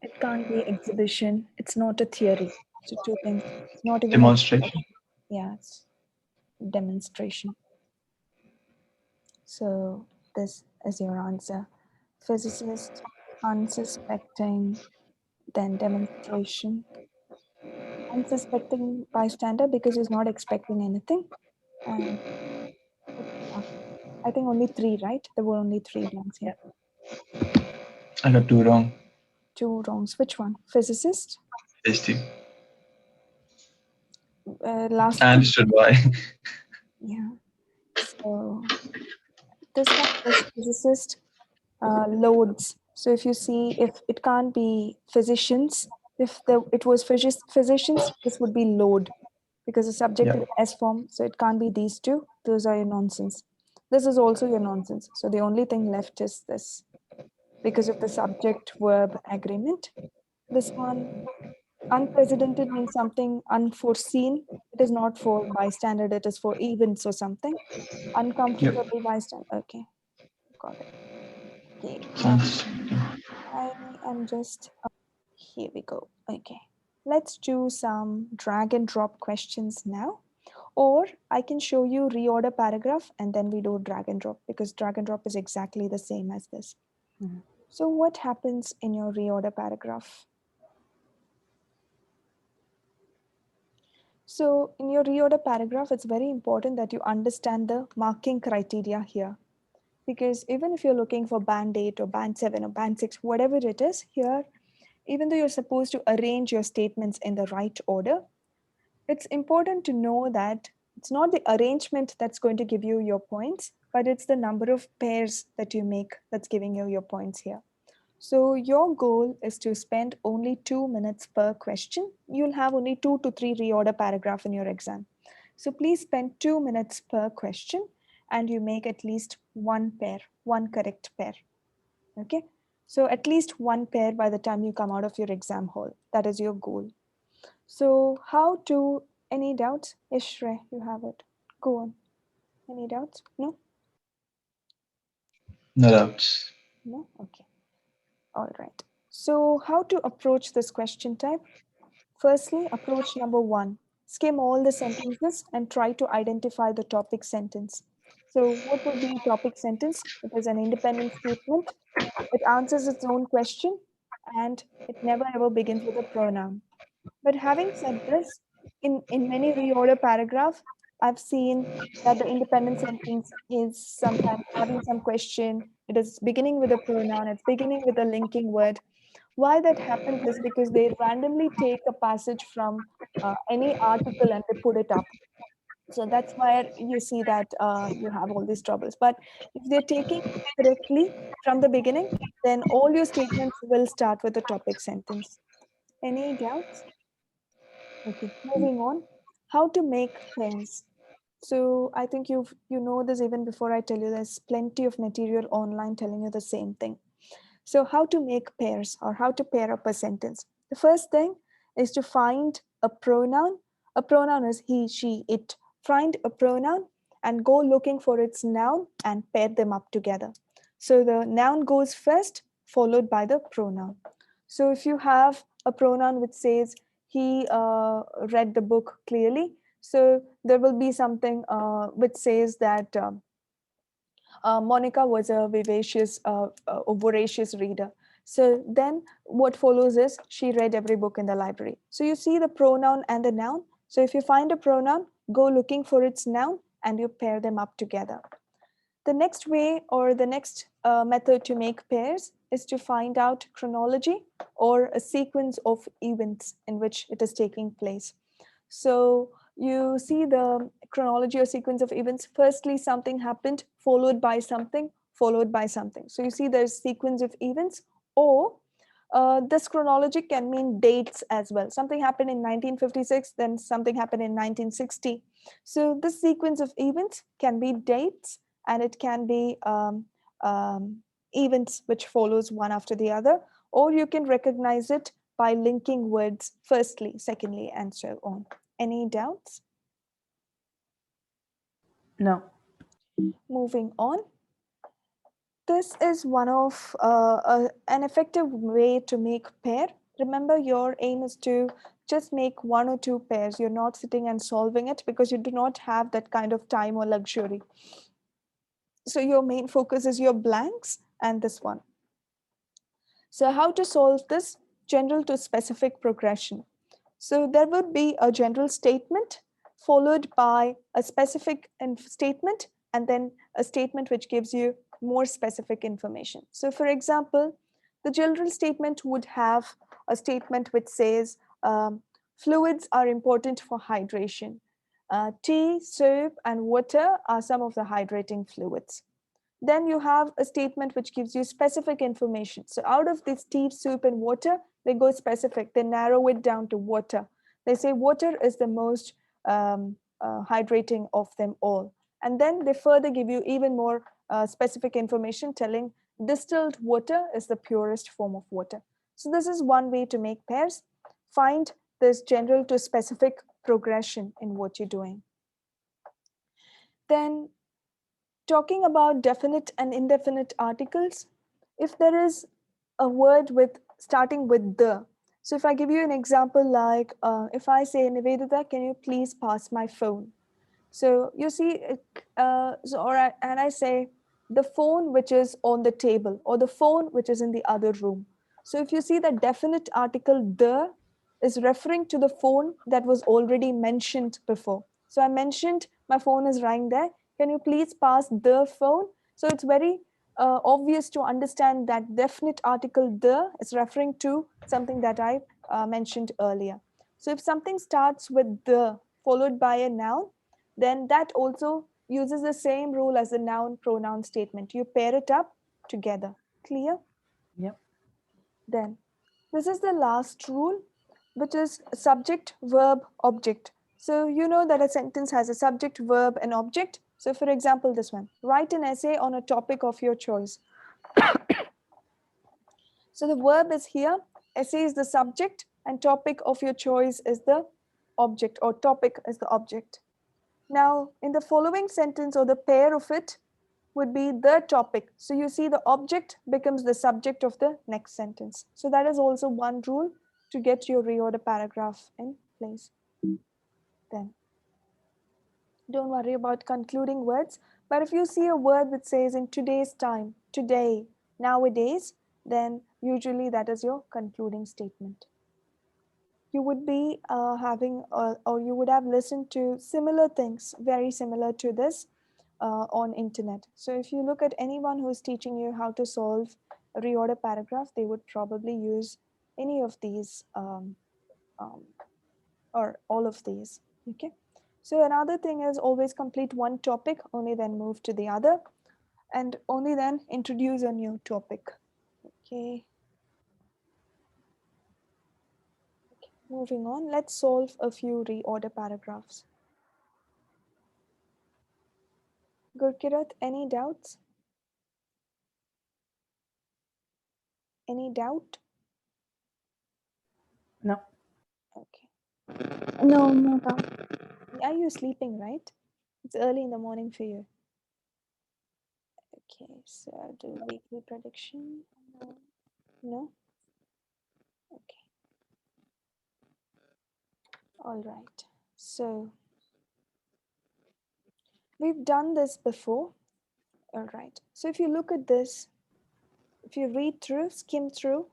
it can't be exhibition. It's not a theory. So two things. It's not even a Demonstration. yeah, it's demonstration. So this is your answer. Physicist, unsuspecting, then demonstration. Unsuspecting bystander because he's not expecting anything. And I think only three, right? There were only three blanks here. I got two wrong. Two wrongs. Which one? Physicist? Tasty. Last. I understood why. Yeah. So this one is physicist loads. So if you see, if it can't be physicians, if it was physicians, this would be load because the subject Yeah. is S form. So it can't be these two. Those are your nonsense. This is also your nonsense. So the only thing left is this because of the subject verb agreement. This one Unprecedented means something unforeseen. It is not for bystander, it is for events or something. Yep. Uncomfortable bystander. Okay, got it. Okay, now Sounds. I am just, here we go. Okay, let's do some drag and drop questions now. Or I can show you reorder paragraph and then we do drag and drop, because drag and drop is exactly the same as this. So what happens in your reorder paragraph? So in your reorder paragraph, it's very important that you understand the marking criteria here. Because even if you're looking for band 8 or band 7 or band 6, whatever it is here, even though you're supposed to arrange your statements in the right order, it's important to know that it's not the arrangement that's going to give you your points, but it's the number of pairs that you make that's giving you your points here. So your goal is to spend only 2 minutes per question. You'll have only 2 to 3 reorder paragraph in your exam. So please spend 2 minutes per question and you make at least one pair, one correct pair. Okay. So at least one pair by the time you come out of your exam hall. That is your goal. So how to, any doubts? Yes, Shreya, you have it. Go on. Any doubts? No? No doubts. No? Okay. All right. So how to approach this question type? Firstly, approach number 1. Skim all the sentences and try to identify the topic sentence. So what would be topic sentence? It is an independent statement. It answers its own question and it never ever begins with a pronoun. But having said this, in many reorder paragraph, I've seen that the independent sentence is sometimes having some question. It is beginning with a pronoun, it's beginning with a linking word. Why that happens is because they randomly take a passage from any article and they put it up. So that's why you see that you have all these troubles. But if they're taking correctly from the beginning, then all your statements will start with a topic sentence. Any doubts? Okay, moving on. How to make pairs. So I think you know this even before I tell you. There's plenty of material online telling you the same thing. So how to make pairs or how to pair up a sentence. The first thing is to find a pronoun. A pronoun is he, she, it. Find a pronoun and go looking for its noun and pair them up together. So the noun goes first, followed by the pronoun. So if you have a pronoun which says he read the book clearly, so there will be something which says that Monica was a voracious reader. So then what follows is she read every book in the library. So you see the pronoun and the noun. So if you find a pronoun, go looking for its noun and you pair them up together. The next way or the next method to make pairs is to find out chronology or a sequence of events in which it is taking place. So you see the chronology or sequence of events. Firstly, something happened, followed by something, followed by something. So you see there's sequence of events, or this chronology can mean dates as well. Something happened in 1956, then something happened in 1960. So this sequence of events can be dates and it can be events which follows one after the other, or you can recognize it by linking words firstly, secondly, and so on. Any doubts? No. Moving on. This is one of an effective way to make pair. Remember, your aim is to just make 1 or 2 pairs. You're not sitting and solving it because you do not have that kind of time or luxury. So your main focus is your blanks and this one. So how to solve this? General to specific progression. So there would be a general statement followed by a specific statement and then a statement which gives you more specific information. So for example, the general statement would have a statement which says fluids are important for hydration. Tea, soap, and water are some of the hydrating fluids. Then you have a statement which gives you specific information. So out of this tea, soup, and water, they go specific. They narrow it down to water. They say water is the most hydrating of them all. And then they further give you even more specific information telling distilled water is the purest form of water. So this is one way to make pairs. Find this general to specific progression in what you're doing. Then talking about definite and indefinite articles, if there is a word with starting with the, so if I give you an example like if I say, Nivedita, can you please pass my phone? So you see, and I say the phone which is on the table, or the phone which is in the other room. So if you see that definite article the is referring to the phone that was already mentioned before. So I mentioned my phone is right there. Can you please pass the phone? So it's very obvious to understand that definite article the is referring to something that I mentioned earlier. So if something starts with the followed by a noun, then that also uses the same rule as the noun pronoun statement. You pair it up together. Clear? Yep. Then this is the last rule, which is subject, verb, object. So you know that a sentence has a subject, verb, and object. So for example, this one, write an essay on a topic of your choice. So the verb is here, essay is the subject, and topic of your choice is the object, or topic is the object. Now, in the following sentence, or the pair of it would be the topic. So you see the object becomes the subject of the next sentence. So that is also one rule to get your reorder paragraph in place. Then don't worry about concluding words, but if you see a word that says in today's time, today, nowadays, then usually that is your concluding statement. You would be having or you would have listened to similar things, very similar to this on internet. So if you look at anyone who is teaching you how to solve a reorder paragraph, they would probably use any of these or all of these. Okay. So another thing is always complete one topic, only then move to the other, and only then introduce a new topic. Okay. Moving on, let's solve a few reorder paragraphs. Gurkirat, any doubts? Any doubt? No. Okay. No, no doubt. Are you sleeping, right? It's early in the morning for you. Okay, so do weekly prediction. No? No? Okay. All right. So we've done this before. All right. So if you look at this, if you read through, skim through,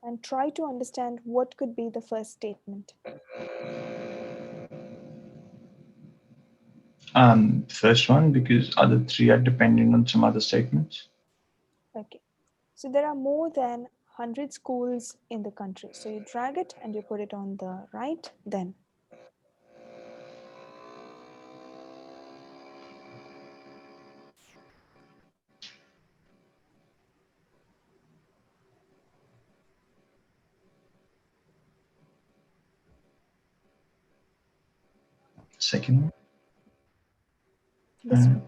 and try to understand what could be the first statement. First one, because other three are dependent on some other statements. Okay. So there are more than 100 schools in the country. So you drag it and you put it on the right, then. Second one. This one.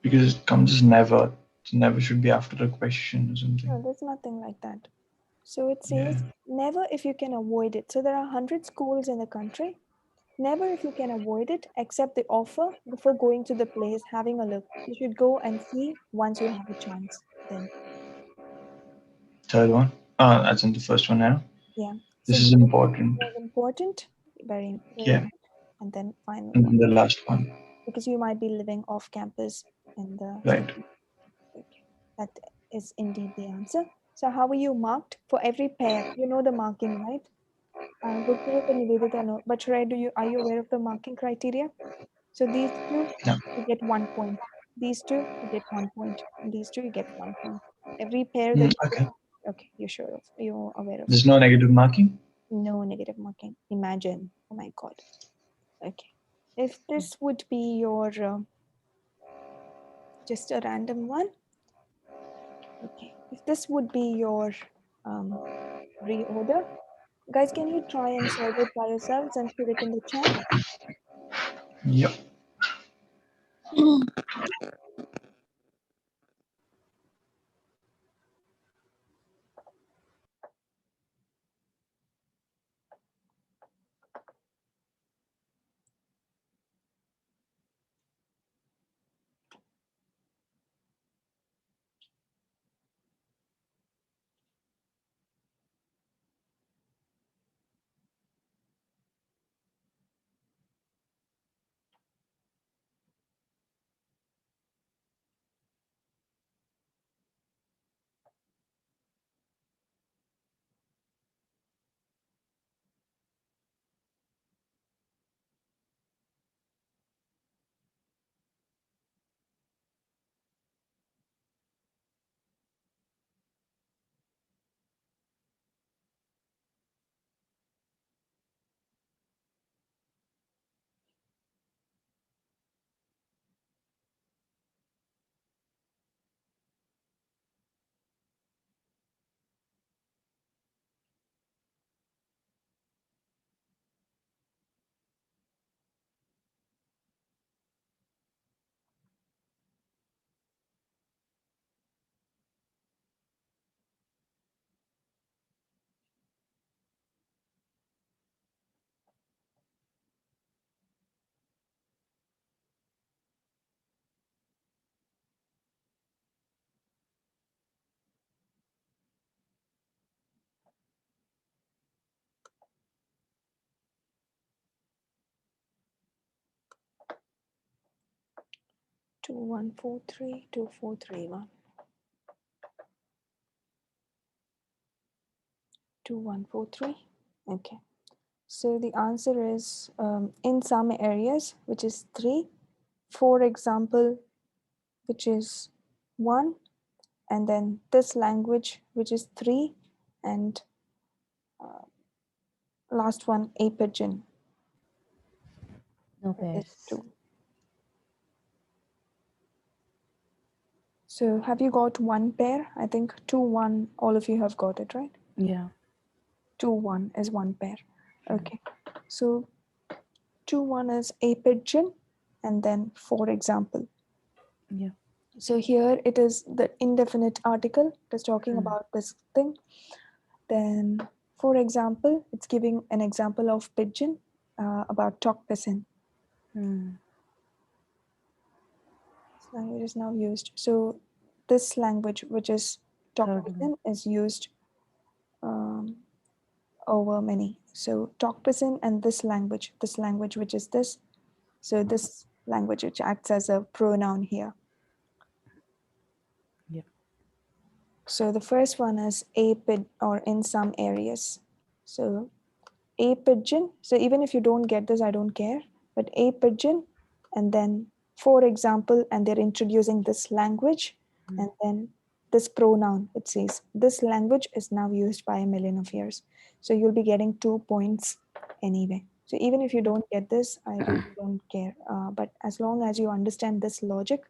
Because it comes as never. So never should be after a question or something. No, there's nothing like that. So it says never if you can avoid it. So there are 100 schools in the country. Never if you can avoid it, accept the offer before going to the place, having a look. You should go and see once you have a chance. Then, Third one. That's in the first one now. yeah. This So is important. was important, very, very Yeah. much. And then final And one, then the last one. because you might be living off campus in the Right. city. Okay. That is indeed the answer. So how are you marked for every pair? You know the marking, right? Gurpreet and Nivedita know. But Shreya, are you aware of the marking criteria? So these two, No. you get 1 point. These two, you get 1 point. And these two, you get 1 point. Every pair that you Okay. okay, you're sure of, you're aware of. There's no negative marking. No negative marking. Imagine. Oh my God. Okay. If this would be your just a random one. Okay. If this would be your reorder, guys, can you try and solve it by yourselves and put it in the chat? Yep. 2143, 2431. 2143. Okay. So the answer is in some areas, which is 3. For example, which is 1. And then this language, which is 3. And last one, a pigeon, No is pairs. 2. So have you got one pair? I think 2, 1, all of you have got it, right? Yeah. 2, 1 is one pair. Okay. So 2, 1 is a pigeon, and then for example. Yeah. So here it is the indefinite article. It is talking about this thing. Then, for example, it's giving an example of pigeon about talk pigeon. This language is now used. So this language, which is talk Third pigeon, is used over many. So talk pigeon and this language which is this. So this language which acts as a pronoun here. Yeah. So the first one is a pigeon, or in some areas. So a pigeon. So even if you don't get this, I don't care. But a pigeon, and then for example, and they're introducing this language, and then this pronoun. It says this language is now used by a million of years. So you'll be getting 2 points anyway. So even if you don't get this, I really don't care. But as long as you understand this logic,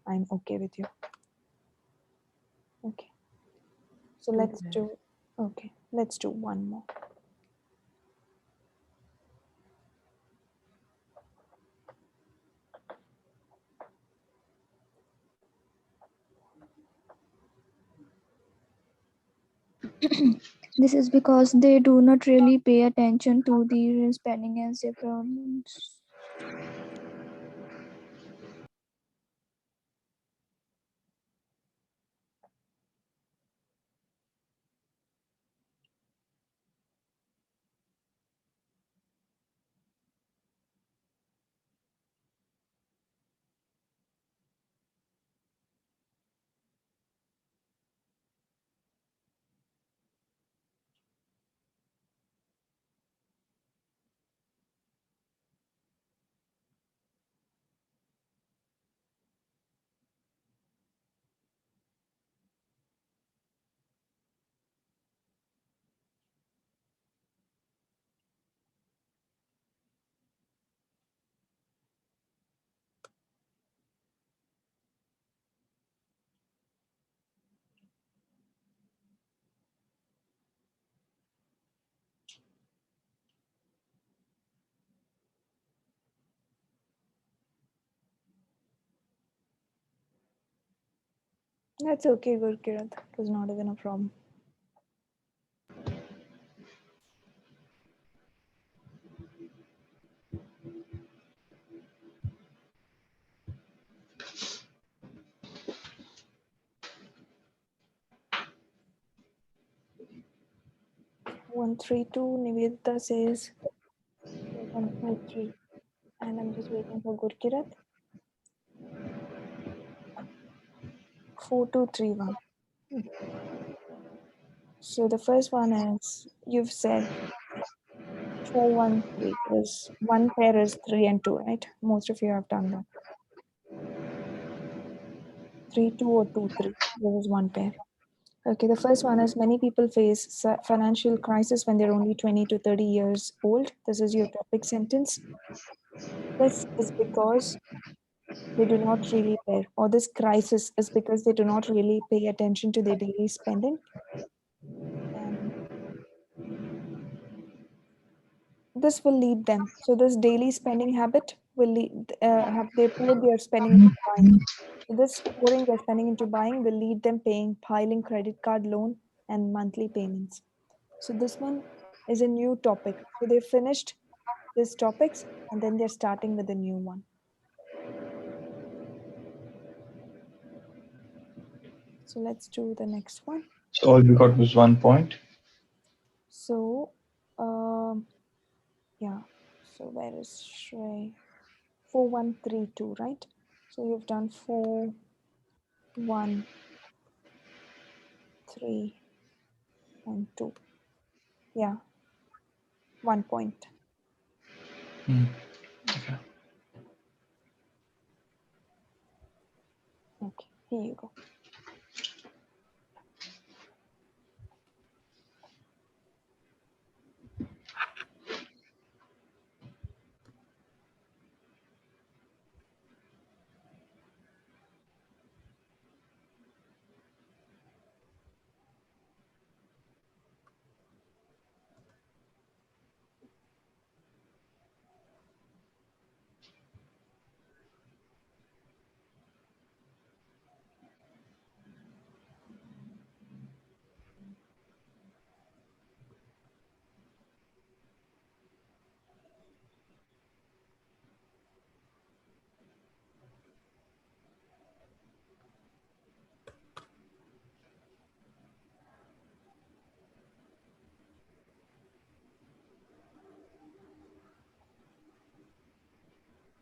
I'm okay with you. Okay. So let's do one more. This is because they do not really pay attention to the spelling as they pronounce. That's okay, Gurkirat. It was not even a problem. One three two. Nivedita says 153, and I'm just waiting for Gurkirat. 4231. So the first one is you've said 413 is one pair is 3 and 2, right? Most of you have done that. 3 2 or 2 3. There is one pair. Okay, the first one is many people face financial crisis when they're only 20 to 30 years old. This is your topic sentence. This is because they do not really pay, or this crisis is because they do not really pay attention to their daily spending. And this will lead them. So this daily spending habit will lead, have they pour their spending into buying. So this pouring their spending into buying will lead them paying piling credit card loan and monthly payments. So this one is a new topic. So they finished these topics and then they're starting with a new one. So let's do the next one. So all we got was 1 point. So, yeah. So where is Shrey? 4132, right? So you've done 4, 1, 3, and 2. Yeah, 1 point. Okay. Okay, here you go.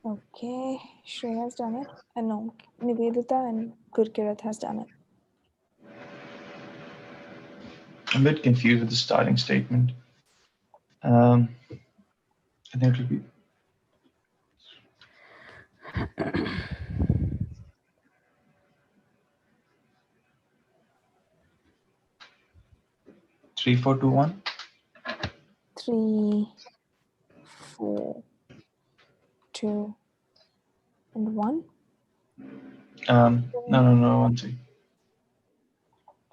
Okay, Shreya has done it. And no, Nivedita and Gurkirat has done it. I'm a bit confused with the starting statement. I think it'll be three, four, two, one. 3, 4, 2, and 1. No, one second.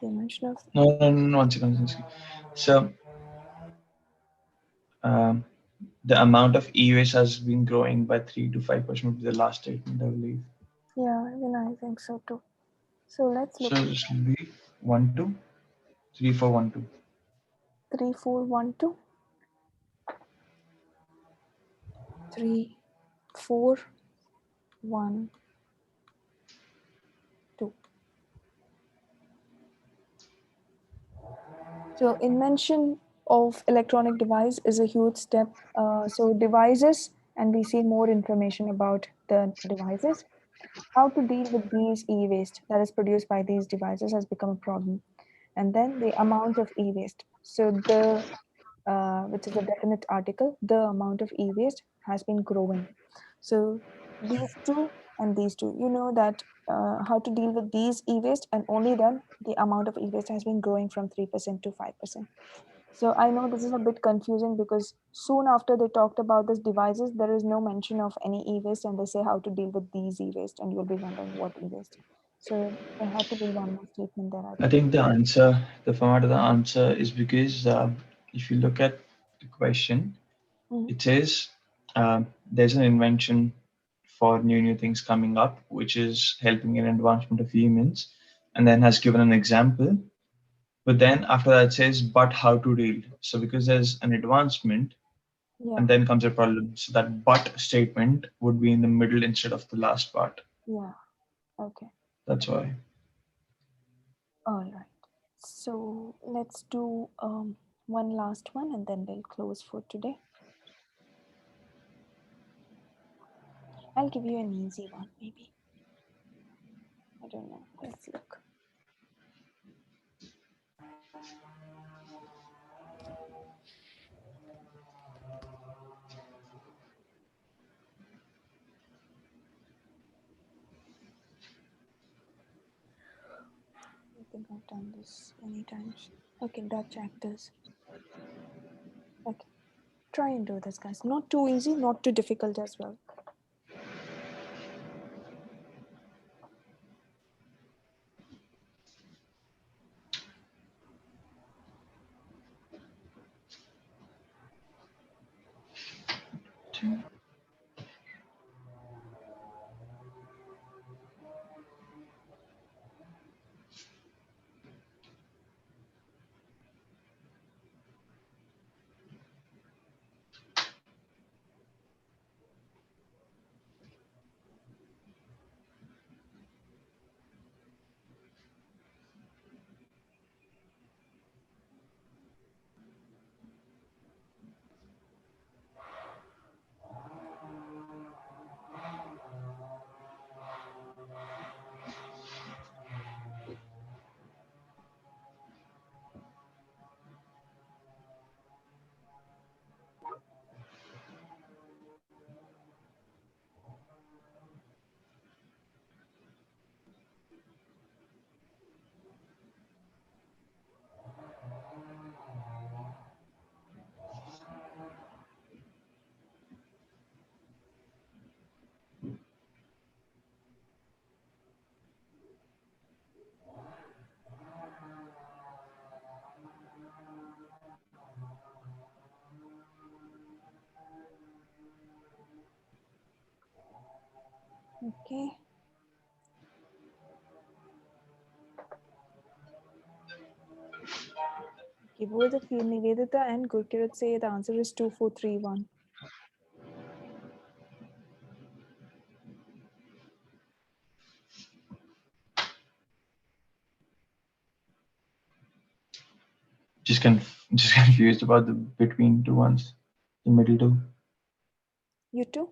Dimension of No, one second. So, the amount of e-waste has been growing by 3 to 5% of the last statement, I believe. Yeah, even I think so too. So let's look So at this will be 1, 2, 3, 4, 1, 2. 3, 4, 1, 2. 3, 4, 1, 2. So invention of electronic device is a huge step. So devices, and we see more information about the devices. How to deal with these e-waste that is produced by these devices has become a problem. And then the amount of e-waste. So the which is a definite article, the amount of e-waste has been growing. So these two and these two, you know that how to deal with these e-waste, and only then the amount of e-waste has been growing from 3% to 5%. So I know this is a bit confusing because soon after they talked about these devices, there is no mention of any e-waste, and they say how to deal with these e-waste, and you'll be wondering what e-waste. So there had to be one more statement there, I I think. think the format of the answer is because if you look at the question, Mhm. it says there's an invention for new things coming up, which is helping in advancement of humans, and then has given an example. But then after that it says, but how to deal. So because there's an advancement, Yeah, and then comes a problem. So that but statement would be in the middle instead of the last part. yeah, okay. That's why. All right. So let's do one last one and then we'll close for today. I'll give you an easy one, maybe. I don't know. Let's look. I think I've done this many times. Okay, Dutch actors. Okay, try and do this, guys. Not too easy, not too difficult as well. Okay. Okay, both of you, Nivedita and Gurkirat, say the answer is 2431. Just confused about the between two ones, the middle two. You too?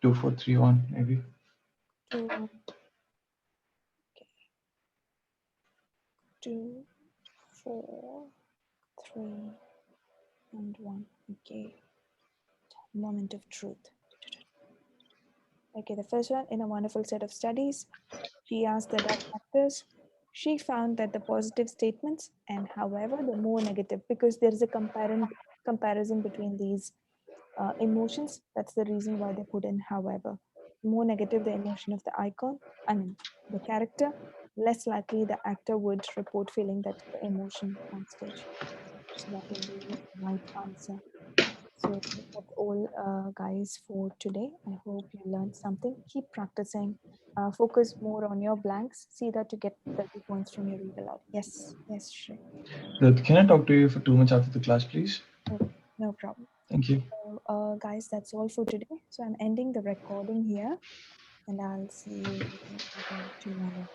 Two, 4, 3, 1, maybe. 2, 1. Okay. 2, 4, 3, and 1. Okay. Moment of truth. Okay, the first one, in a wonderful set of studies, she asked the Dutch actors. She found that the positive statements and, however, the more negative, because there is a comparison between these emotions. That's the reason why they put in however. More negative the emotion of the icon, the character, less likely the actor would report feeling that emotion on stage. So that will be the right answer. So that's all, guys, for today. I hope you learned something. Keep practicing. Focus more on your blanks. See that you get 30 points from your read aloud. Yes, Shri. Can I talk to you for 2 minutes after the class, please? Okay, no problem. Thank you. So, guys, that's all for today. So I'm ending the recording here, and I'll see you again tomorrow.